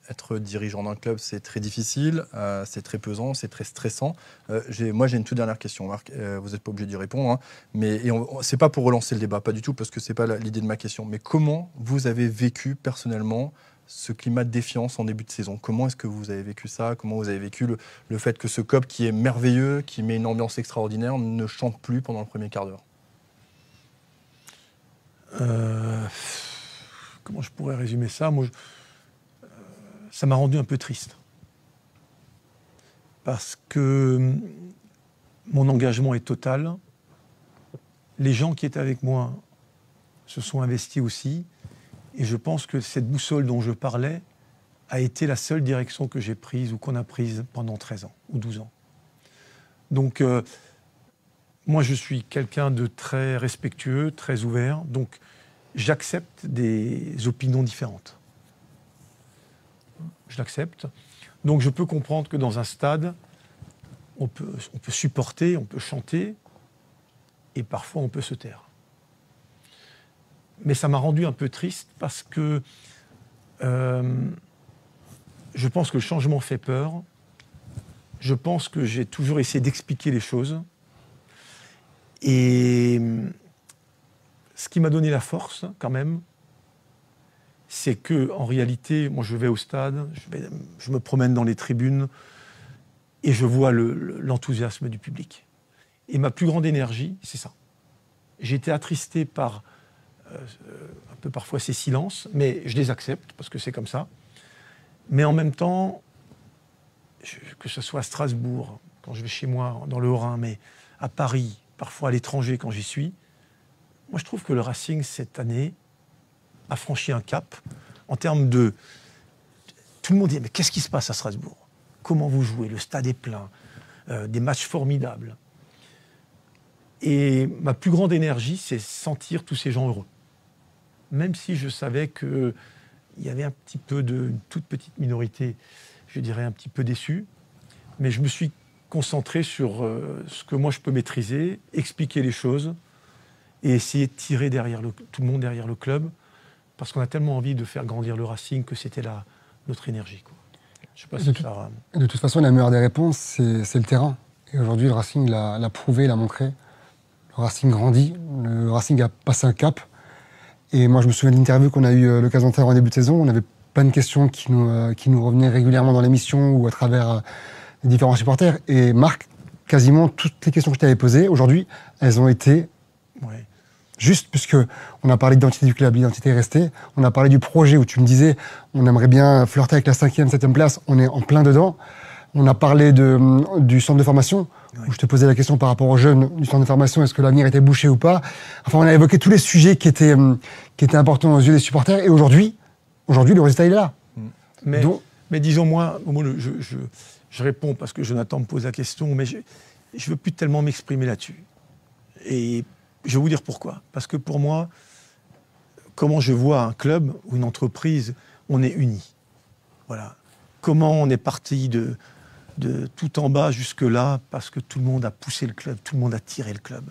Être dirigeant d'un club, c'est très difficile, c'est très pesant, c'est très stressant. Moi, j'ai une toute dernière question, Marc. Vous n'êtes pas obligé d'y répondre. Hein, mais c'est pas pour relancer le débat, pas du tout, parce que c'est pas l'idée de ma question. Mais comment vous avez vécu personnellement ce climat de défiance en début de saison? Comment est-ce que vous avez vécu ça? Comment vous avez vécu le fait que ce COP qui est merveilleux, qui met une ambiance extraordinaire, ne chante plus pendant le premier quart d'heure?
Comment je pourrais résumer ça? Moi, ça m'a rendu un peu triste. Parce que mon engagement est total. Les gens qui étaient avec moi se sont investis aussi. Et je pense que cette boussole dont je parlais a été la seule direction que j'ai prise ou qu'on a prise pendant 13 ans ou 12 ans. Donc, moi, je suis quelqu'un de très respectueux, très ouvert. Donc, j'accepte des opinions différentes. Je l'accepte. Donc, je peux comprendre que dans un stade, on peut supporter, on peut chanter, et parfois on peut se taire. Mais ça m'a rendu un peu triste parce que je pense que le changement fait peur. Je pense que j'ai toujours essayé d'expliquer les choses. Et ce qui m'a donné la force, quand même, c'est que, en réalité, moi, je vais au stade, je me promène dans les tribunes et je vois l'enthousiasme du public. Et ma plus grande énergie, c'est ça. J'ai été attristé par un peu parfois ces silences, mais je les accepte parce que c'est comme ça. Mais en même temps, que ce soit à Strasbourg, quand je vais chez moi, dans le Haut-Rhin, mais à Paris, parfois à l'étranger quand j'y suis, moi je trouve que le Racing, cette année, a franchi un cap en termes de... Tout le monde dit, mais qu'est-ce qui se passe à Strasbourg? Comment vous jouez? Le stade est plein, des matchs formidables. Et ma plus grande énergie, c'est sentir tous ces gens heureux. Même si je savais qu'il y avait un petit peu une toute petite minorité, je dirais un petit peu déçue, mais je me suis concentrer sur ce que moi je peux maîtriser, expliquer les choses et essayer de tirer tout le monde derrière le club, parce qu'on a tellement envie de faire grandir le Racing que c'était notre énergie, quoi. Je sais pas si ça...
De toute façon, la meilleure des réponses, c'est le terrain. Et aujourd'hui, le Racing l'a prouvé, l'a montré. Le Racing grandit, le Racing a passé un cap. Et moi, je me souviens de l'interview qu'on a eu l'occasion de faire en début de saison. On avait plein de questions qui nous revenaient régulièrement dans l'émission ou à travers les différents supporters. Et Marc, quasiment toutes les questions que je t'avais posées, aujourd'hui, elles ont été juste, puisque on a parlé d'identité du club, l'identité est restée. On a parlé du projet où tu me disais, on aimerait bien flirter avec la 5e, 7e place. On est en plein dedans. On a parlé du centre de formation, où je te posais la question par rapport aux jeunes du centre de formation, est-ce que l'avenir était bouché ou pas. Enfin, on a évoqué tous les sujets qui étaient importants aux yeux des supporters. Et aujourd'hui, le résultat, il est là.
Mais disons, moi, je réponds parce que Jonathan me pose la question, mais je ne veux plus tellement m'exprimer là-dessus. Et je vais vous dire pourquoi. Parce que pour moi, comment je vois un club ou une entreprise, on est unis. Voilà. Comment on est parti de tout en bas jusque-là, parce que tout le monde a poussé le club, tout le monde a tiré le club.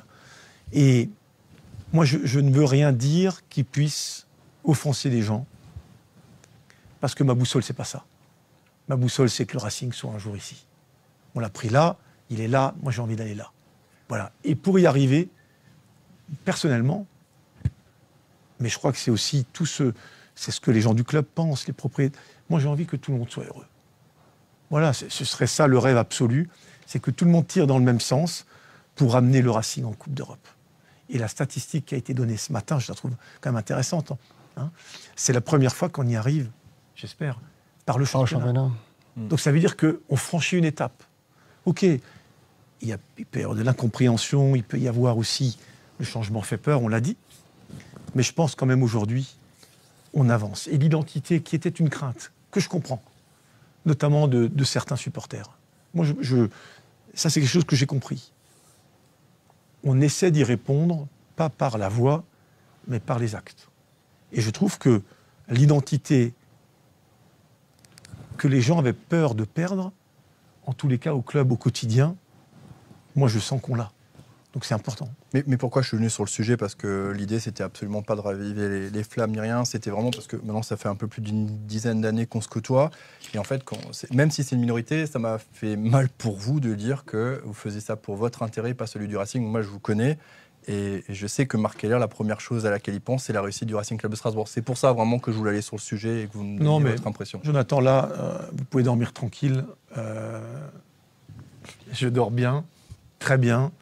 Et moi, je ne veux rien dire qui puisse offenser les gens, parce que ma boussole, c'est pas ça. Ma boussole, c'est que le Racing soit un jour ici. On l'a pris là, il est là, moi j'ai envie d'aller là. Voilà. Et pour y arriver, personnellement, mais je crois que c'est aussi c'est ce que les gens du club pensent, les propriétaires. Moi, j'ai envie que tout le monde soit heureux. Voilà, ce serait ça le rêve absolu, c'est que tout le monde tire dans le même sens pour amener le Racing en Coupe d'Europe. Et la statistique qui a été donnée ce matin, je la trouve quand même intéressante. Hein. C'est la première fois qu'on y arrive, j'espère, par le championnat. Donc ça veut dire qu'on franchit une étape. Ok, il peut y avoir de l'incompréhension, il peut y avoir aussi le changement fait peur, on l'a dit. Mais je pense quand même aujourd'hui, on avance. Et l'identité qui était une crainte, que je comprends, notamment de certains supporters. Moi, ça c'est quelque chose que j'ai compris. On essaie d'y répondre, pas par la voix, mais par les actes. Et je trouve que l'identité que les gens avaient peur de perdre, en tous les cas au club, au quotidien, moi je sens qu'on l'a. Donc c'est important.
Mais pourquoi je suis venu sur le sujet? Parce que l'idée, c'était absolument pas de raviver les flammes ni rien. C'était vraiment parce que maintenant, ça fait un peu plus d'une dizaine d'années qu'on se côtoie. Et en fait, même si c'est une minorité, ça m'a fait mal pour vous de dire que vous faisiez ça pour votre intérêt, pas celui du Racing. Moi, je vous connais. Et je sais que Marc Keller, la première chose à laquelle il pense, c'est la réussite du Racing Club de Strasbourg. C'est pour ça vraiment que je voulais aller sur le sujet et que vous me donniez votre impression.
Jonathan, là, vous pouvez dormir tranquille. Je dors bien, très bien.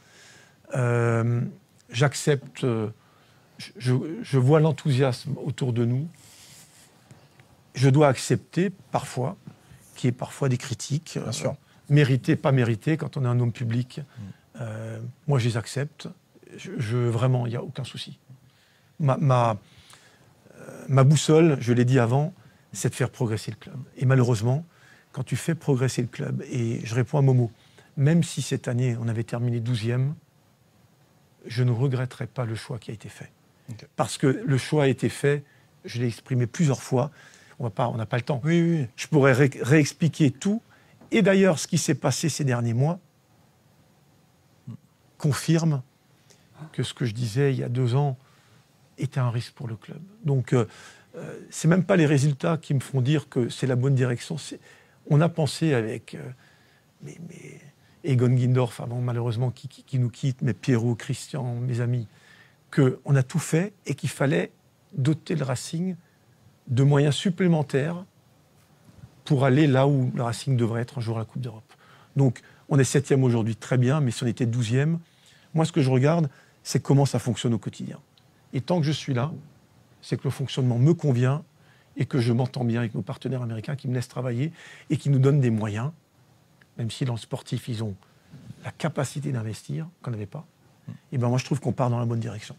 J'accepte, je vois l'enthousiasme autour de nous. Je dois accepter parfois qu'il y ait parfois des critiques, méritées, pas méritées, quand on est un homme public. Moi, je les accepte. Vraiment, il n'y a aucun souci. Ma boussole, je l'ai dit avant, c'est de faire progresser le club. Et malheureusement, quand tu fais progresser le club, et je réponds à Momo, même si cette année, on avait terminé 12e, je ne regretterai pas le choix qui a été fait. Okay. Parce que le choix a été fait, je l'ai exprimé plusieurs fois, on n'a pas le temps.
Oui.
Je pourrais réexpliquer tout. Et d'ailleurs, ce qui s'est passé ces derniers mois confirme que ce que je disais il y a 2 ans était un risque pour le club. Donc, c'est même pas les résultats qui me font dire que c'est la bonne direction. On a pensé avec... Egon Guindorf, avant malheureusement qui nous quitte, mais Pierrot, Christian, mes amis, qu'on a tout fait et qu'il fallait doter le Racing de moyens supplémentaires pour aller là où le Racing devrait être un jour à la Coupe d'Europe. Donc, on est 7e aujourd'hui, très bien, mais si on était 12e, moi, ce que je regarde, c'est comment ça fonctionne au quotidien. Et tant que je suis là, c'est que le fonctionnement me convient et que je m'entends bien avec nos partenaires américains qui me laissent travailler et qui nous donnent des moyens, même si dans le sportif, ils ont la capacité d'investir, qu'on n'avait pas, et ben moi je trouve qu'on part dans la bonne direction.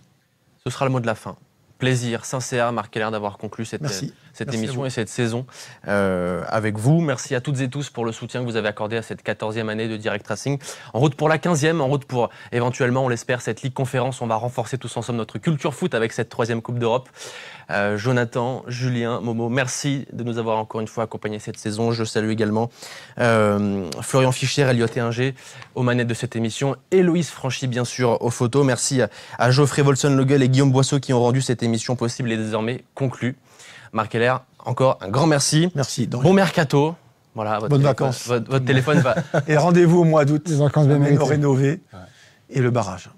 Ce sera le mot de la fin. plaisir sincère, Marc Keller, d'avoir conclu cette
Merci
émission et cette saison avec vous. Merci à toutes et tous pour le soutien que vous avez accordé à cette 14e année de Direct Racing. En route pour la 15e, en route pour éventuellement, on l'espère, cette Ligue Conférence. On va renforcer tous ensemble notre culture foot avec cette 3e Coupe d'Europe. Jonathan, Julien, Momo, merci de nous avoir encore une fois accompagnés cette saison. Je salue également Florian Fischer, Elliot Ehinger aux manettes de cette émission, et Loïs Franchi bien sûr aux photos. Merci à Geoffrey Volson-Leguel et Guillaume Boisseau qui ont rendu cette émission possible et désormais conclue. Marc Keller, encore un grand merci.
Merci.
Bon mercato. Voilà,
bonnes vacances.
Votre téléphone va...
Et rendez-vous au mois d'août.
Des vacances bien méritées.
Rénové et le barrage.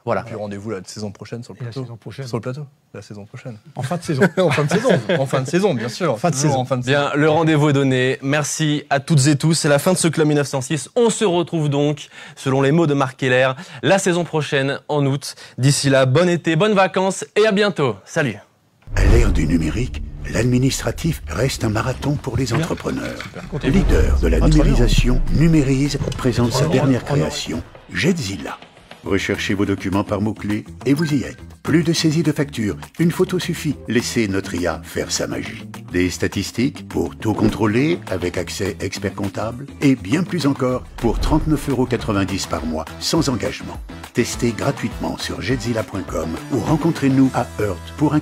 Voilà.
Et puis rendez-vous la saison prochaine sur le plateau.
La saison prochaine.
Sur le plateau, la saison prochaine.
En fin de saison.
En fin de saison. En fin de saison, bien sûr.
En fin de saison.
Bien, le rendez-vous est donné. Merci à toutes et tous. C'est la fin de ce Club 1906. On se retrouve donc, selon les mots de Marc Keller, la saison prochaine en août. D'ici là, bon été, bonnes vacances et à bientôt. Salut.
À l'ère du numérique, l'administratif reste un marathon pour les entrepreneurs. Leader de la numérisation, Numérise présente sa dernière création, Jedzilla. Recherchez vos documents par mots-clés et vous y êtes. Plus de saisie de factures, une photo suffit. Laissez notre IA faire sa magie. Des statistiques pour tout contrôler avec accès expert comptable et bien plus encore pour 39,90 € par mois sans engagement. Testez gratuitement sur jedzilla.com ou rencontrez-nous à Heurt pour un